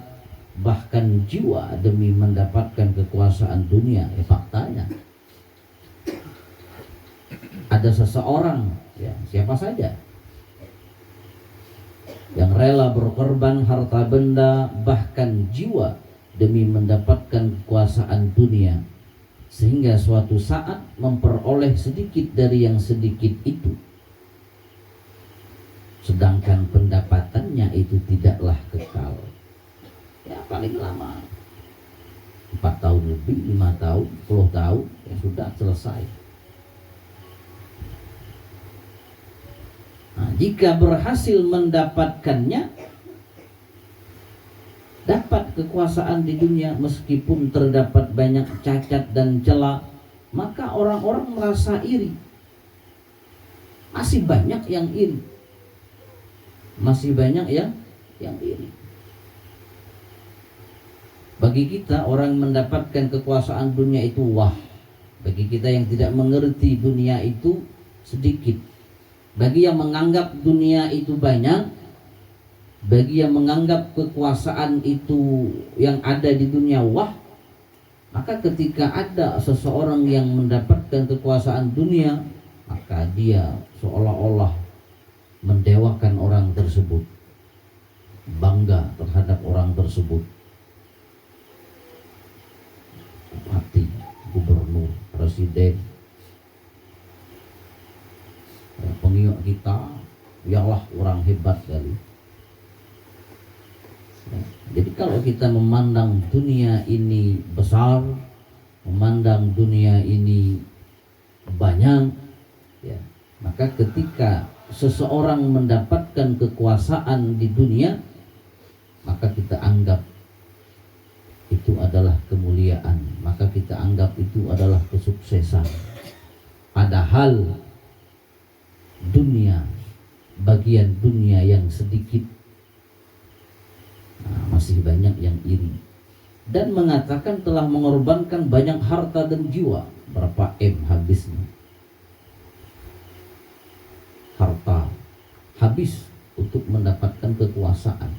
bahkan jiwa demi mendapatkan kekuasaan dunia. Ya, faktanya ada seseorang, ya, siapa saja, yang rela berkorban harta benda bahkan jiwa demi mendapatkan kekuasaan dunia, sehingga suatu saat memperoleh sedikit dari yang sedikit itu, sedangkan pendapatannya itu tidaklah kekal. Ya paling lama 4 tahun lebih, 5 tahun, 10 tahun, ya sudah selesai. Nah, jika berhasil mendapatkannya, dapat kekuasaan di dunia meskipun terdapat banyak cacat dan celah, maka orang-orang merasa iri. Masih banyak yang iri. Masih banyak yang iri. Bagi kita orang mendapatkan kekuasaan dunia itu wah. Bagi kita yang tidak mengerti dunia itu sedikit. Bagi yang menganggap dunia itu banyak, bagi yang menganggap kekuasaan itu yang ada di dunia wah, maka ketika ada seseorang yang mendapatkan kekuasaan dunia, maka dia seolah-olah mendewakan orang tersebut, bangga terhadap orang tersebut. Bupati, gubernur, presiden, pengiyok kita, yalah orang hebat kali. Jadi kalau kita memandang dunia ini besar, memandang dunia ini banyak, ya, maka ketika seseorang mendapatkan kekuasaan di dunia, maka kita anggap itu adalah kemuliaan, maka kita anggap itu adalah kesuksesan. Padahal dunia, bagian dunia yang sedikit, masih banyak yang iri dan mengatakan telah mengorbankan banyak harta dan jiwa. Berapa M habisnya? Harta habis untuk mendapatkan kekuasaan,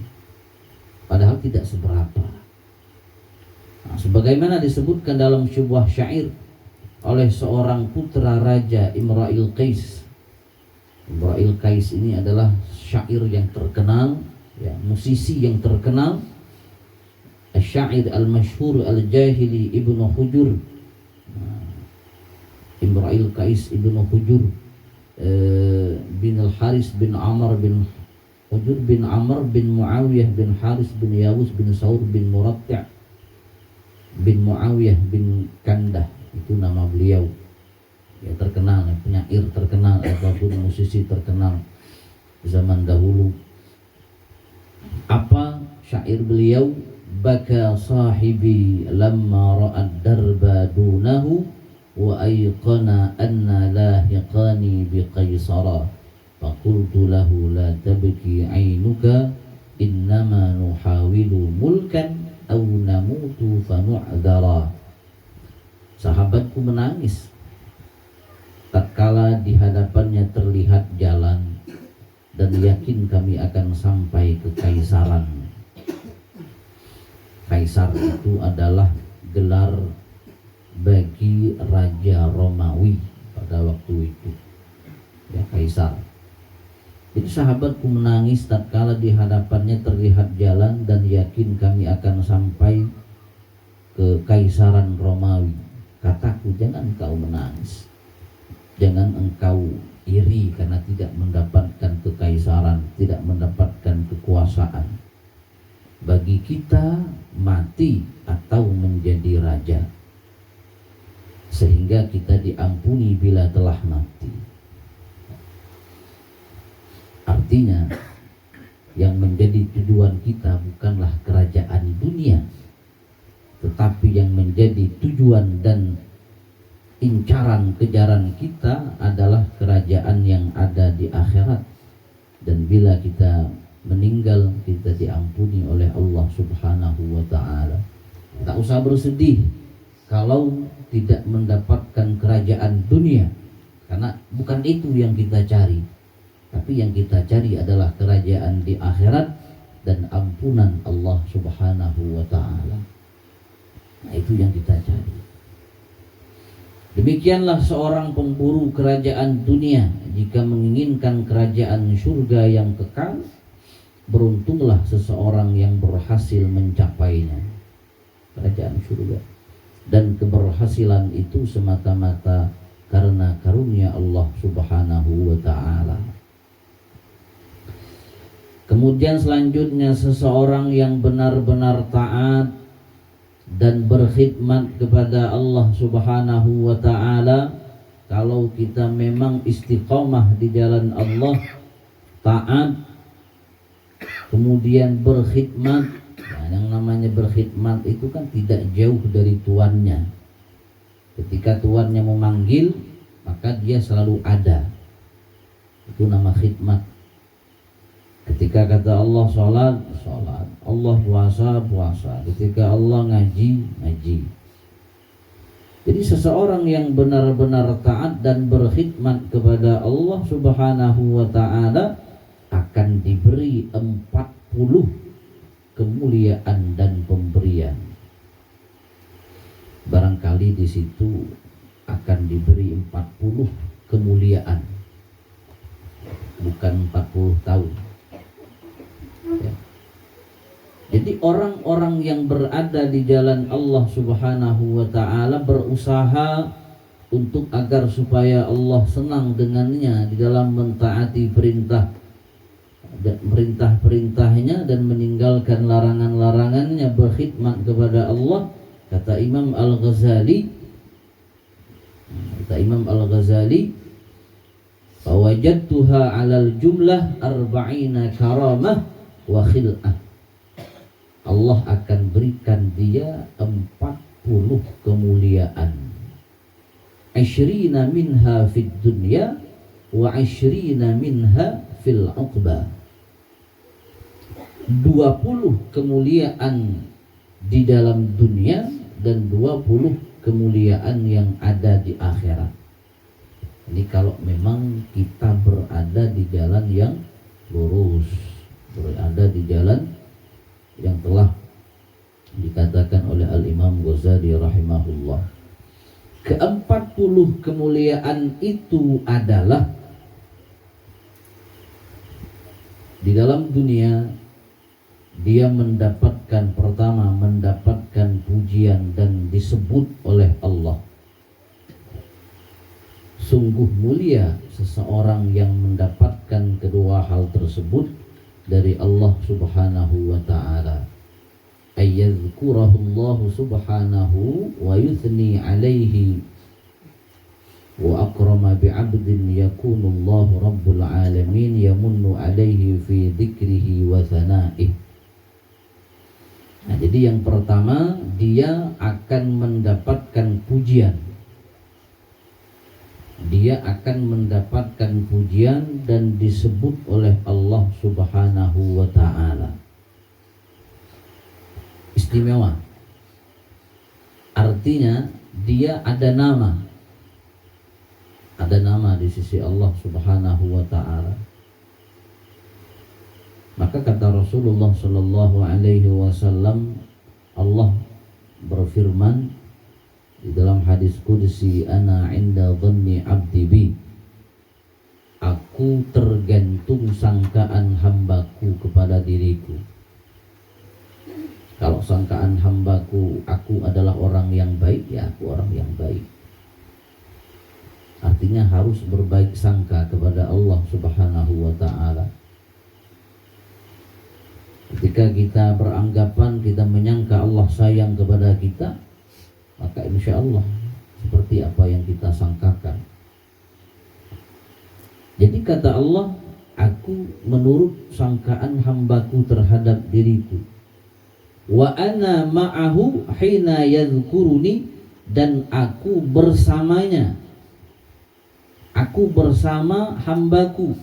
padahal tidak seberapa. Sebagaimana disebutkan dalam sebuah syair oleh seorang putra raja Imra'il Qais, Imra'il Qais ini adalah syair yang terkenal, ya, musisi yang terkenal, syair al-masyhur al-jahili Ibnu Hujur. Imra'il Qais Ibnu Hujur bin al-Haris bin Amr bin Hujur bin Amr bin Muawiyah bin Haris bin Yawus bin Saur bin Muratta' bin Muawiyah bin Kandah, itu nama beliau. Ya, terkenal, penyair terkenal ataupun musisi terkenal zaman dahulu. Apa syair beliau? Baka sahibi lamma ra'ad darba dunahu wa ayqana anna lahiqani biqaisara faqultu lahu la tabki ainuka innama nuhawilu mulkan aw namutu fanu'dara. Sahabatku menangis tatkala di hadapannya terlihat jalan dan yakin kami akan sampai ke kaisaran. Kaisar itu adalah gelar bagi Raja Romawi pada waktu itu, ya, kaisar. Jadi sahabatku menangis tatkala di hadapannya terlihat jalan dan yakin kami akan sampai ke kaisaran Romawi. Kataku, jangan engkau menangis, jangan engkau iri karena tidak mendapatkan kekaisaran, tidak mendapatkan kekuasaan. Bagi kita mati atau menjadi raja, sehingga kita diampuni bila telah mati. Artinya yang menjadi tujuan kita bukanlah kerajaan dunia, tetapi yang menjadi tujuan dan incaran kejaran kita adalah kerajaan yang ada di akhirat. Dan bila kita meninggal, kita diampuni oleh Allah Subhanahu wa ta'ala. Tak usah bersedih kalau tidak mendapatkan kerajaan dunia, karena bukan itu yang kita cari. Tapi yang kita cari adalah kerajaan di akhirat dan ampunan Allah Subhanahu wa ta'ala. Nah, itu yang kita cari. Demikianlah seorang pemburu kerajaan dunia. Jika menginginkan kerajaan surga yang kekal, beruntunglah seseorang yang berhasil mencapainya, kerajaan surga. Dan keberhasilan itu semata-mata karena karunia Allah Subhanahu wa ta'ala. Kemudian selanjutnya, seseorang yang benar-benar taat dan berkhidmat kepada Allah Subhanahu wa ta'ala. Kalau kita memang istiqomah di jalan Allah, taat, kemudian berkhidmat. Nah, yang namanya berkhidmat itu kan tidak jauh dari tuannya. Ketika tuannya memanggil, maka dia selalu ada. Itu nama khidmat. Ketika kata Allah sholat, sholat. Allah puasa, puasa. Ketika Allah ngaji, ngaji. Jadi seseorang yang benar-benar taat dan berkhidmat kepada Allah Subhanahu wa ta'ala akan diberi 40 kemuliaan dan pemberian. Barangkali di situ akan diberi 40 kemuliaan, bukan 40 tahun. Ya. Jadi orang-orang yang berada di jalan Allah Subhanahu wa ta'ala berusaha untuk agar supaya Allah senang dengannya di dalam mentaati perintah-perintahnya dan meninggalkan larangan-larangannya, berkhidmat kepada Allah. Kata Imam Al-Ghazali, "Fawajadtuha 'alal jumlah arba'ina karamah wa khil'ah." Allah akan berikan dia 40 kemuliaan. 20 minha fid dunya wa 20 minha fil 'uqbah. 20 kemuliaan di dalam dunia dan 20 kemuliaan yang ada di akhirat. Ini kalau memang kita berada di jalan yang lurus, berada di jalan yang telah dikatakan oleh Al-Imam Ghazali rahimahullah. Ke-40 kemuliaan itu adalah Di dalam dunia dia pertama mendapatkan pujian dan disebut oleh Allah. Sungguh mulia seseorang yang mendapatkan kedua hal tersebut dari Allah Subhanahu wa ta'ala. Ayyadhkurahullahu subhanahu wa yuthni alaihi wa akrama bi'abdin yakunullahu rabbul alamin yamunnu alaihi fi dhikrihi wa thana'ih. Nah, jadi yang pertama dia akan mendapatkan pujian. Dia akan mendapatkan pujian dan disebut oleh Allah Subhanahu wa ta'ala. Istimewa. Artinya dia ada nama. Ada nama di sisi Allah Subhanahu wa ta'ala. Maka kata Rasulullah sallallahu alaihi wasallam, Allah berfirman di dalam hadis qudsi, ana inda dhanni abdi bi. Aku tergantung sangkaan hambaku kepada diriku. Kalau sangkaan hambaku aku adalah orang yang baik, ya aku orang yang baik. Artinya harus berbaik sangka kepada Allah Subhanahu wa ta'ala. Ketika kita beranggapan, kita menyangka Allah sayang kepada kita, maka insya Allah seperti apa yang kita sangkakan. Jadi kata Allah, aku menurut sangkaan hambaku terhadap diriku. Wa ana ma'ahu hina yadhkuruni, dan aku bersamanya. Aku bersama hambaku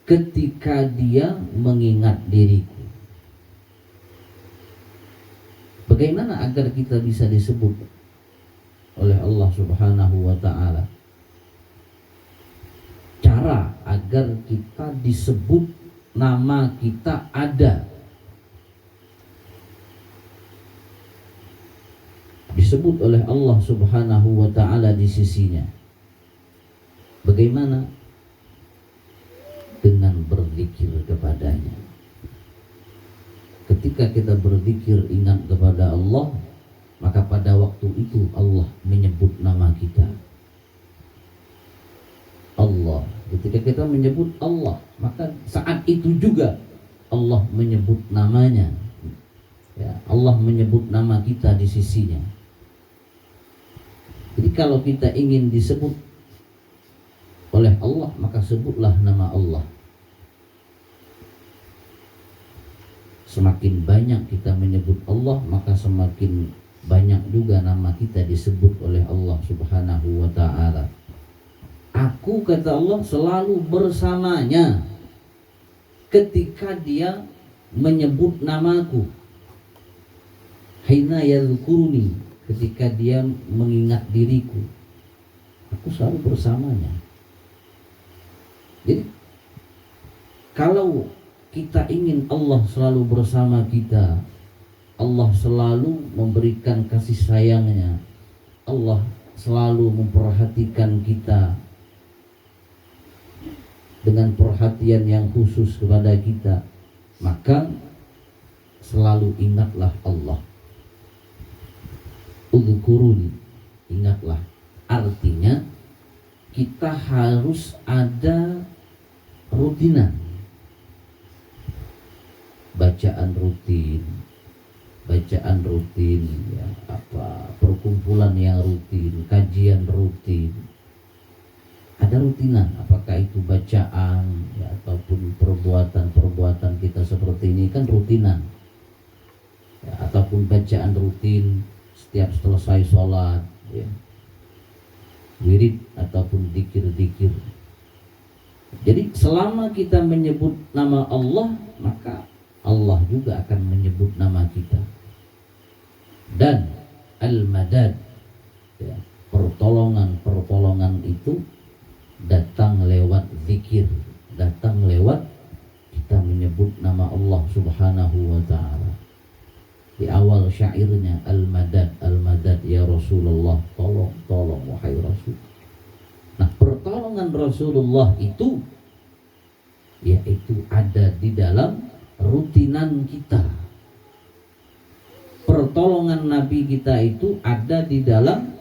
ketika dia mengingat diriku. Bagaimana agar kita bisa disebut oleh Allah Subhanahu wa ta'ala? Cara agar kita disebut, nama kita ada, disebut oleh Allah Subhanahu wa ta'ala di sisinya. Bagaimana? Dengan berzikir kepadanya. Ketika kita berzikir ingat kepada Allah, maka pada waktu itu Allah menyebut nama kita. Allah. Ketika kita menyebut Allah, maka saat itu juga Allah menyebut namanya. Ya, Allah menyebut nama kita di sisinya. Jadi kalau kita ingin disebut oleh Allah, maka sebutlah nama Allah. Semakin banyak kita menyebut Allah, maka semakin banyak juga nama kita disebut oleh Allah Subhanahu wa ta'ala. Aku, kata Allah, selalu bersamanya ketika dia menyebut namaku. Hina yadhkuruni, ketika dia mengingat diriku, aku selalu bersamanya. Jadi kalau kita ingin Allah selalu bersama kita, Allah selalu memberikan kasih sayangnya, Allah selalu memperhatikan kita dengan perhatian yang khusus kepada kita, maka selalu ingatlah Allah. Udhkuruni, ingatlah. Artinya kita harus ada rutinan, bacaan rutin, ya, perkumpulan yang rutin, kajian rutin. Ada rutinan, apakah itu bacaan ya, ataupun perbuatan kita seperti ini kan rutinan ya, ataupun bacaan rutin setiap selesai sholat ya, wirid ataupun dikir-dikir. Jadi selama kita menyebut nama Allah, maka Allah juga akan menyebut nama kita. Dan al-madad ya, pertolongan itu datang lewat zikir, datang lewat kita menyebut nama Allah Subhanahu wa ta'ala. Di awal syairnya, al-madad ya Rasulullah, tolong wahai Rasul. Nah, pertolongan Rasulullah itu yaitu ada di dalam rutinan kita. Pertolongan Nabi kita itu ada di dalam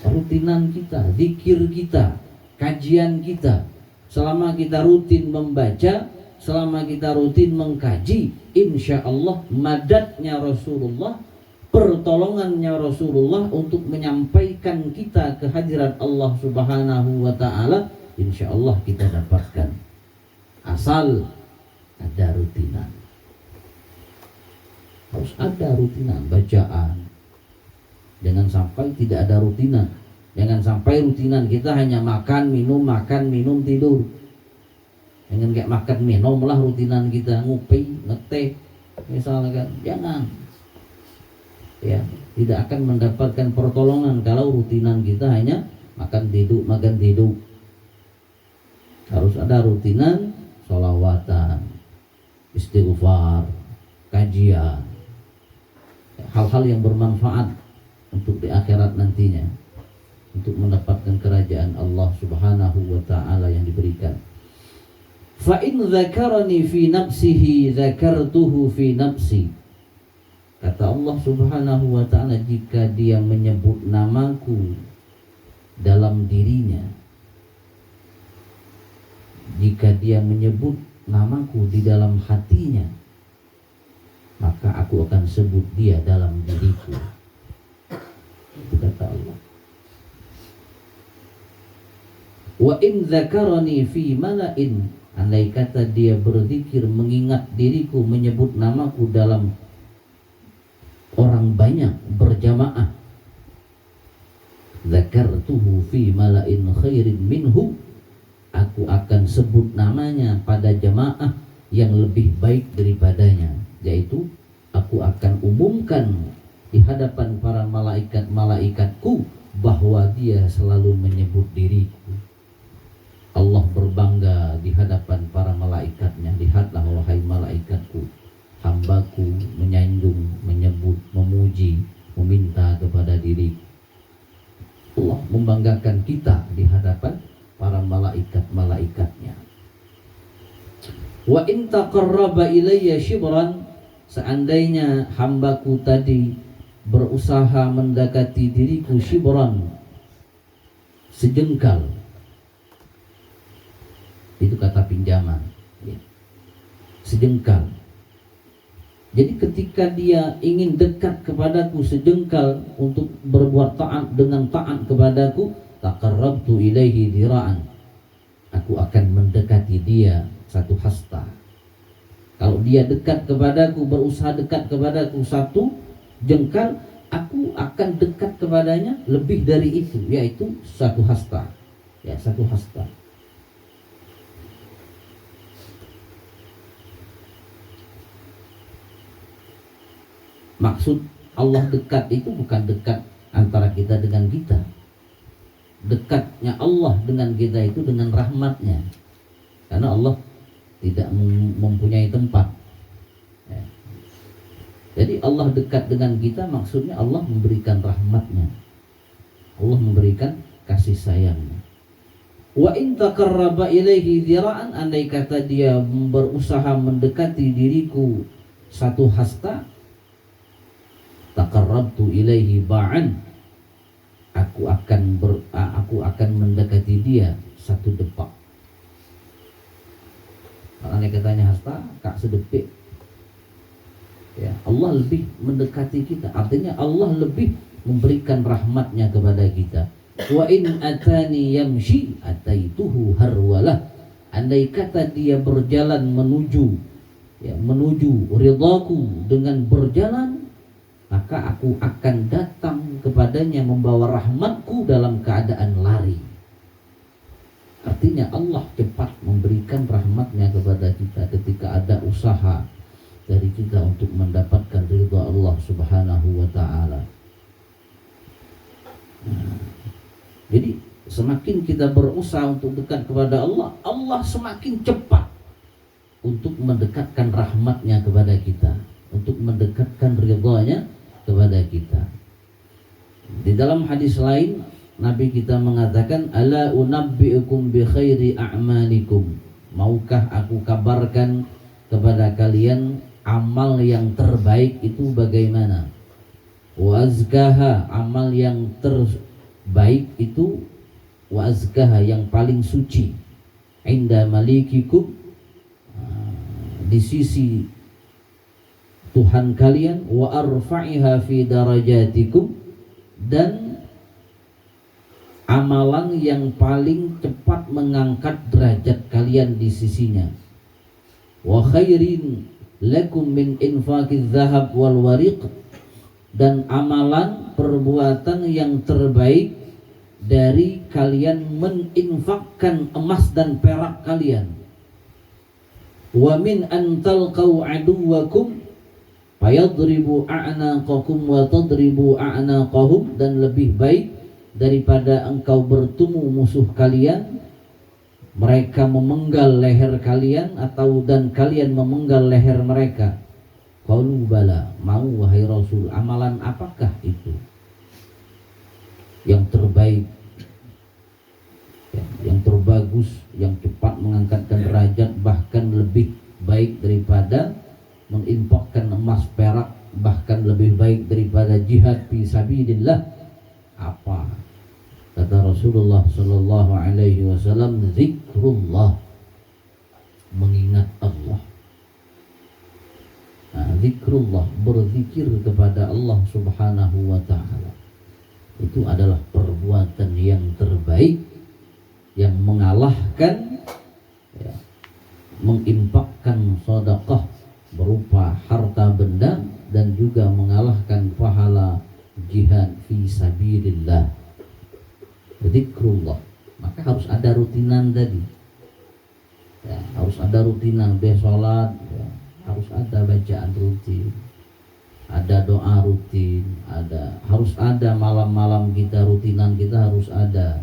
rutinan kita, zikir kita, kajian kita. Selama kita rutin membaca, selama kita rutin mengkaji, insya Allah madatnya Rasulullah, pertolongannya Rasulullah untuk menyampaikan kita kehadiran Allah Subhanahu wa ta'ala, insya Allah kita dapatkan. Asal ada rutinan. Harus ada rutinan bacaan. Jangan sampai tidak ada rutinan. Jangan sampai rutinan kita hanya makan, minum, tidur. Jangan kayak makan, minum lah rutinan kita, ngopi, ngeteh, misalnya kan. Jangan. Ya, tidak akan mendapatkan pertolongan kalau rutinan kita hanya makan, tidur. Harus ada rutinan, sholawatan, istighfar, kajian, hal-hal yang bermanfaat untuk di akhirat nantinya, untuk mendapatkan kerajaan Allah Subhanahu wa ta'ala yang diberikan. Fa in dzakarani fi nafsihi dzakartuhu fi nafsi. Kata Allah Subhanahu wa ta'ala, jika dia menyebut namaku dalam dirinya, jika dia menyebut namaku di dalam hatinya, maka aku akan sebut dia dalam diriku. Itu kata Allah. Wa in dzakarani fi mala'in, andai kata dia berzikir mengingat diriku, menyebut namaku dalam orang banyak berjamaah, dzakartuhu fi mala'in khairin minhu, aku akan sebut namanya pada jamaah yang lebih baik daripadanya, yaitu aku akan umumkan di hadapan para malaikat-malaikatku bahwa dia selalu menyebut diriku. Allah berbangga di hadapan para malaikatnya, lihatlah wahai malaikatku, hambaku menyanjung, menyebut, memuji, meminta kepada diriku. Allah membanggakan kita di hadapan para malaikat-malaikatnya. Wa in taqarraba ilayya shibran, seandainya hambaku tadi berusaha mendekati diriku shibran, sejengkal, itu kata pinjaman, ya. Sejengkal. Jadi ketika dia ingin dekat kepadaku sejengkal untuk berbuat taat dengan taat kepadaku, taqarrabtu ilaihi dira'an, aku akan mendekati dia satu hasta. Kalau dia dekat kepadaku, berusaha dekat kepadaku satu jengkal, aku akan dekat kepadanya lebih dari itu, yaitu satu hasta. Ya, satu hasta. Maksud Allah dekat itu bukan dekat antara kita dengan kita. Dekatnya Allah dengan kita itu dengan rahmatnya. Karena Allah tidak mempunyai tempat. Ya. Jadi Allah dekat dengan kita, maksudnya Allah memberikan rahmatnya. Allah memberikan kasih sayangnya. Wa in taqarraba ilaihi dzira'an, andai kata dia berusaha mendekati diriku satu hasta, taqarrabtu ilaihi ba'an, aku akan mendekati dia satu depak. Kalau katanya hasta, kak sedepik. Ya, Allah lebih mendekati kita. Artinya Allah lebih memberikan rahmatnya kepada kita. Wa in atani yamshi ataituhu harwalah. Andai kata dia berjalan menuju ridhaku dengan berjalan, maka aku akan datang kepadanya membawa rahmatku dalam keadaan lari. Artinya Allah cepat memberikan rahmatnya kepada kita ketika ada usaha dari kita untuk mendapatkan ridha Allah Subhanahu wa ta'ala. Jadi semakin kita berusaha untuk dekat kepada Allah, Allah semakin cepat untuk mendekatkan rahmatnya kepada kita, untuk mendekatkan ridhanya kepada kita. Di dalam hadis lain Nabi kita mengatakan, ala unabbi'ukum bi khairi a'malikum, Maukah aku kabarkan kepada kalian amal yang terbaik itu bagaimana? Wa azkaha, amal yang terbaik itu, wa azkaha, yang paling suci, inda malikikum, di sisi Tuhan kalian, wa arfa'iha fi darajatikum, dan amalan yang paling cepat mengangkat derajat kalian di sisinya. Wa khairin lakum min infaqiz zahab wal wariq, dan amalan perbuatan yang terbaik dari kalian meninfakkan emas dan perak kalian. Wa min an talqau aduwakum fayadribu a'naqakum wa tadribu a'naqahum, dan lebih baik daripada engkau bertemu musuh kalian, mereka memenggal leher kalian, atau dan kalian memenggal leher mereka. Qalu bala, mau wahai Rasul, amalan apakah itu yang terbaik, yang terbagus, yang cepat mengangkatkan derajat, bahkan lebih baik daripada menginfakkan emas perak, bahkan lebih baik daripada jihad fi sabilillah? Apa? Kata Rasulullah sallallahu alaihi wasallam, zikrullah, mengingat Allah. Zikrullah, berzikir kepada Allah subhanahu wa ta'ala, itu adalah perbuatan yang terbaik, yang mengalahkan menginfakkan sedekah berupa harta benda, dan juga mengalahkan pahala jihad fi sabilillah. Zikrullah, maka harus ada rutinan tadi, harus ada rutinan. Sholat, harus ada bacaan rutin, ada doa rutin, harus ada malam-malam kita, rutinan kita harus ada,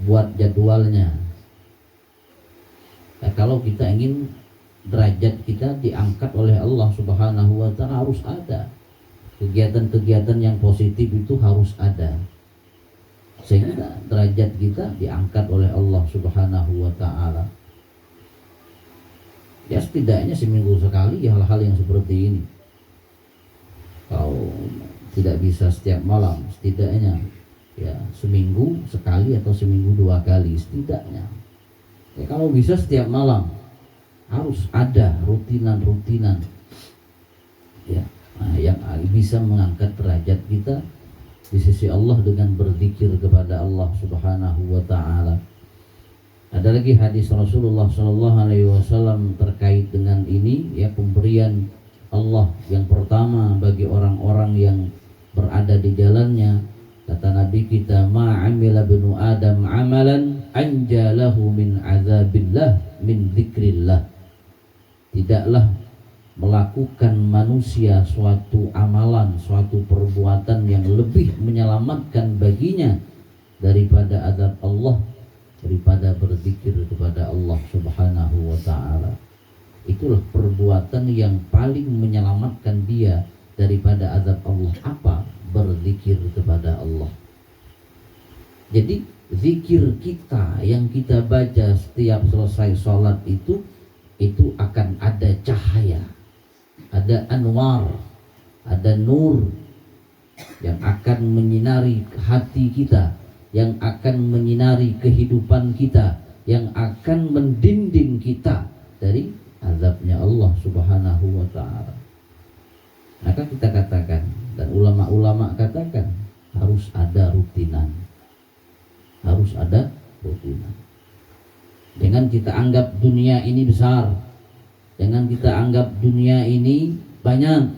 buat jadwalnya. Kalau kita ingin derajat kita diangkat oleh Allah subhanahu wa ta'ala, harus ada kegiatan-kegiatan yang positif, itu harus ada, sehingga derajat kita diangkat oleh Allah subhanahu wa ta'ala. Ya setidaknya seminggu sekali hal-hal yang seperti ini. Kalau tidak bisa setiap malam, setidaknya ya seminggu sekali atau seminggu 2 kali setidaknya. Ya, kalau bisa setiap malam harus ada rutinan-rutinan ya, yang bisa mengangkat derajat kita di sisi Allah dengan berzikir kepada Allah subhanahu wa ta'ala. Ada lagi hadis Rasulullah sallallahu alaihi wasallam terkait dengan ini, ya, pemberian Allah yang pertama bagi orang-orang yang berada di jalannya. Kata Nabi kita, ma'amila binu Adam amalan anjalahu min azabillah min dzikrillah. Tidaklah melakukan manusia suatu amalan, suatu perbuatan yang lebih menyelamatkan baginya daripada azab Allah, daripada berzikir kepada Allah subhanahu wa ta'ala. Itulah perbuatan yang paling menyelamatkan dia daripada azab Allah. Apa? Berzikir kepada Allah. Jadi zikir kita yang kita baca setiap selesai sholat itu akan ada cahaya, ada anwar, ada nur yang akan menyinari hati kita, yang akan menyinari kehidupan kita, yang akan mendinding kita dari azabnya Allah subhanahu wa ta'ala. Maka kita katakan, dan ulama-ulama katakan, harus ada rutinan. Harus ada rutinan. Jangan kita anggap dunia ini besar, jangan kita anggap dunia ini banyak,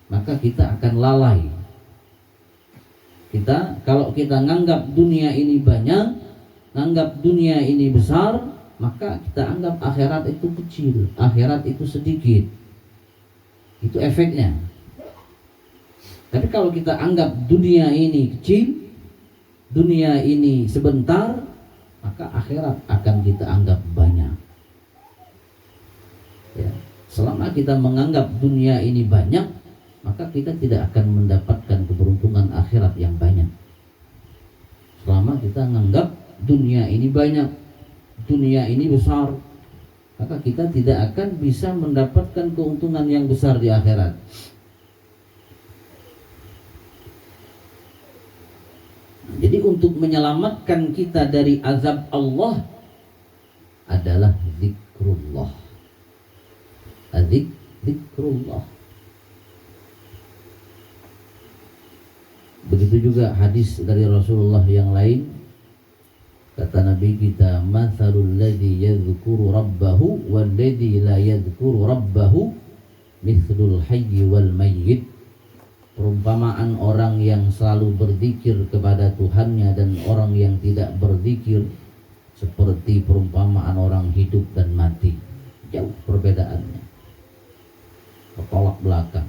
maka kita akan lalai. Kalau kita nganggap dunia ini banyak, nganggap dunia ini besar, maka kita anggap akhirat itu kecil, akhirat itu sedikit. Itu efeknya. Tapi kalau kita anggap dunia ini kecil, dunia ini sebentar, maka akhirat akan kita anggap banyak. Ya. Selama kita menganggap dunia ini banyak, maka kita tidak akan mendapatkan keberuntungan akhirat yang banyak. Selama kita menganggap dunia ini banyak, dunia ini besar, maka kita tidak akan bisa mendapatkan keuntungan yang besar di akhirat. Jadi untuk menyelamatkan kita dari azab Allah adalah zikrullah. Zikrullah. Begitu juga hadis dari Rasulullah yang lain, kata Nabi kita, mathalul ladzi yadhkuru rabbahu wal ladzi la yadhkuru rabbahu mithlul hayy wal mayyit. Perumpamaan orang yang selalu berzikir kepada Tuhannya dan orang yang tidak berzikir seperti perumpamaan orang hidup dan mati. Jauh perbedaannya, bertolak belakang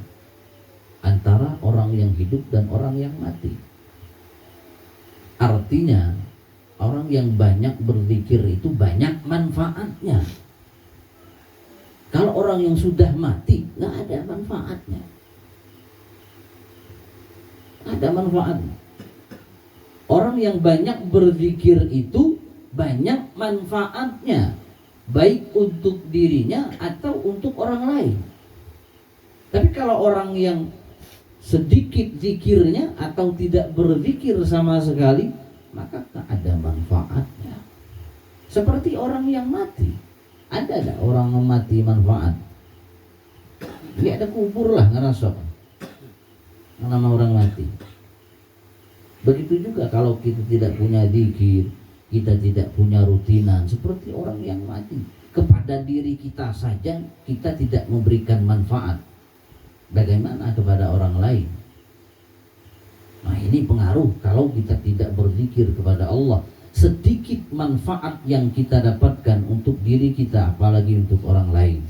antara orang yang hidup dan orang yang mati. Artinya orang yang banyak berzikir itu banyak manfaatnya. Kalau orang yang sudah mati nggak ada manfaatnya. Ada manfaatnya. Orang yang banyak berzikir itu banyak manfaatnya, baik untuk dirinya atau untuk orang lain. Tapi kalau orang yang sedikit zikirnya atau tidak berzikir sama sekali, maka tak ada manfaatnya. Seperti orang yang mati. Ada orang yang mati manfaat? Dia ada kubur lah ngerasa nama orang mati. Begitu juga kalau kita tidak punya zikir, kita tidak punya rutinan seperti orang yang mati. Kepada diri kita saja kita tidak memberikan manfaat, bagaimana kepada orang lain? Nah, ini pengaruh kalau kita tidak berzikir kepada Allah. Sedikit manfaat yang kita dapatkan untuk diri kita, apalagi untuk orang lain.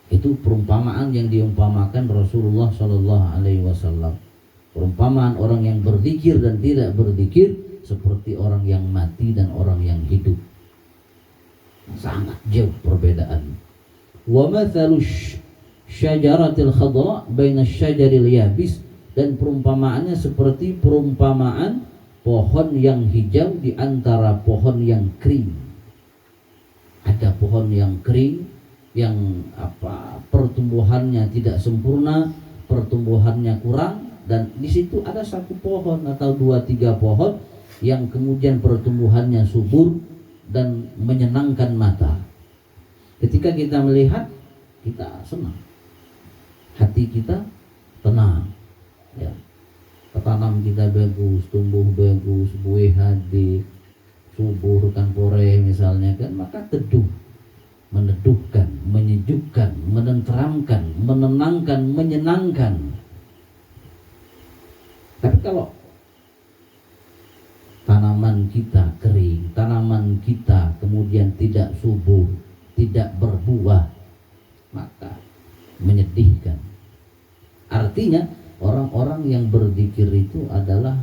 Itu perumpamaan yang diumpamakan Rasulullah Shallallahu Alaihi Wasallam. Perumpamaan orang yang berzikir dan tidak berzikir seperti orang yang mati dan orang yang hidup. Sangat jauh perbedaan. Wa mathalu syajaratil khadra baina syajaril yabis, dan perumpamaannya seperti perumpamaan pohon yang hijau di antara pohon yang kering. Ada pohon yang kering yang pertumbuhannya tidak sempurna, pertumbuhannya kurang, dan di situ ada satu pohon atau 2-3 pohon yang kemudian pertumbuhannya subur dan menyenangkan mata. Ketika kita melihat, kita senang, hati kita tenang, ya. Tanam kita bagus, tumbuh bagus, buih hadi, subur kan pore misalnya kan, maka teduh, meneduhkan, menyejukkan, menenteramkan, menenangkan, menyenangkan. Tapi kalau tanaman kita kering, tanaman kita kemudian tidak subur, tidak berbuah, maka menyedihkan. Artinya orang-orang yang berzikir itu adalah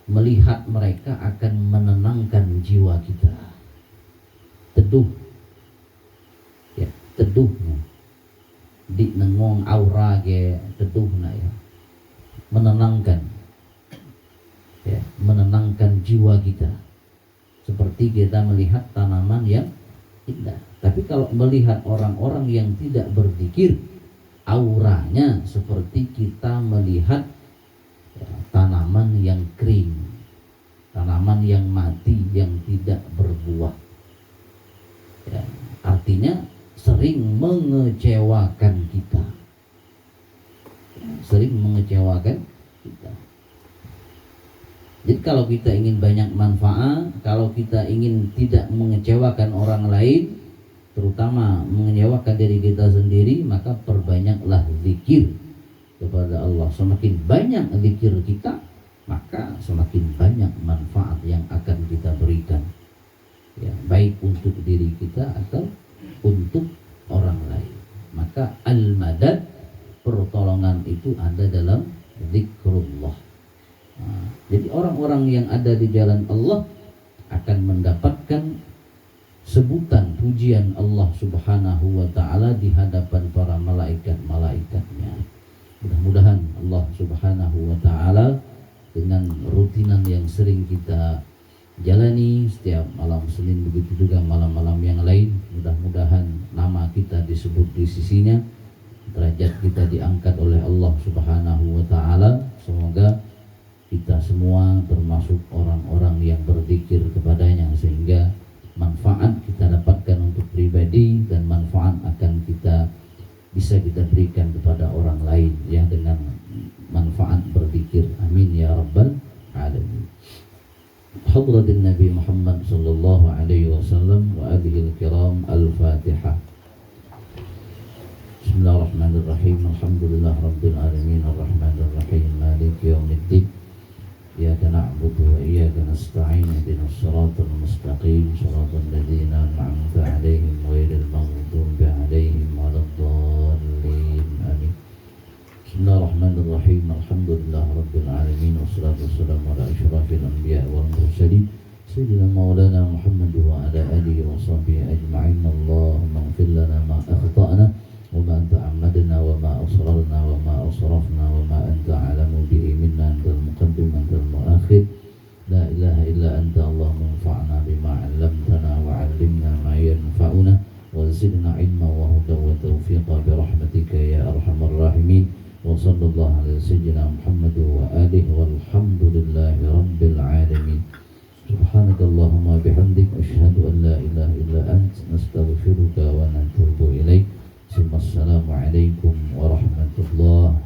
melihat mereka akan menenangkan jiwa kita. Teduh, ya, teduhnya di nengong aura ge teduhna ya, menenangkan, ya, menenangkan jiwa kita. Seperti kita melihat tanaman yang indah. Tapi kalau melihat orang-orang yang tidak berzikir, auranya seperti kita melihat, ya, tanaman yang kering, tanaman yang mati, yang tidak berbuah, ya, artinya sering mengecewakan kita, ya, sering mengecewakan kita. Jadi kalau kita ingin banyak manfaat, kalau kita ingin tidak mengecewakan orang lain, terutama mengecewakan diri kita sendiri, maka perbanyaklah zikir kepada Allah. Semakin banyak zikir kita, maka semakin banyak manfaat yang akan kita berikan, ya, baik untuk diri kita atau untuk orang lain. Maka al-madad, pertolongan itu ada dalam zikrullah. Nah, jadi orang-orang yang ada di jalan Allah akan mendapatkan sebutan pujian Allah Subhanahu wa ta'ala di hadapan para malaikat-malaikatnya. Mudah-mudahan Allah Subhanahu wa ta'ala dengan rutinan yang sering kita jalani setiap malam Senin, begitu juga malam-malam yang lain. Mudah-mudahan nama kita disebut di sisinya, derajat kita diangkat oleh Allah Subhanahu wa taala. Semoga kita semua termasuk orang-orang yang berzikir kepadanya, sehingga manfaat kita dapatkan untuk pribadi dan manfaat akan bisa kita berikan kepada orang lain ya, dengan manfaat berzikir. Amin ya rabbal alamin. Hadratin Nabi Muhammad sallallahu alaihi wasallam wa alihi al-kiram. Al-Fatihah. Bismillahirrahmanirrahim. Alhamdulillah rabbil alamin arrahmanir rahim maliki yaumiddin. Iyyaka na'budu wa iyyaka nasta'in ihdinas siratal mustaqim siratal ladzina an'amta 'alaihim ghairil maghdubi 'alaihim waladdallin. Amin. Bismillahirrahmanirrahim. Alhamdulillah rabbil alamin wassalatu wassalamu ala asyrafil anbiya wal mursalin sayyidina maulana Muhammad wa ala alihi wa sahbihi ajma'in. Allahumma ighfir lana ma akhta'na wa ma ta'ammadna wa ma asrarna wa ma asrafna wa ma anta a'lamu bihi minna antal muqaddim antal muakhir. La ilaha illa anta Allahumma anfa'na bima 'allamtana wa 'allimna ma yanfa'una wa zidna 'ilma wa hudan wa tawfiqa bi rahmatika ya arhamar rahimin. Wa sallallahu ala sayyidina Muhammad wa alihi walhamdulillahi rabbil alamin. Subhanakallahumma bihamdik asyhadu an la ilaha illa anta nastaghfiruka wa natubu ilaik. Assalamualaikum warahmatullahi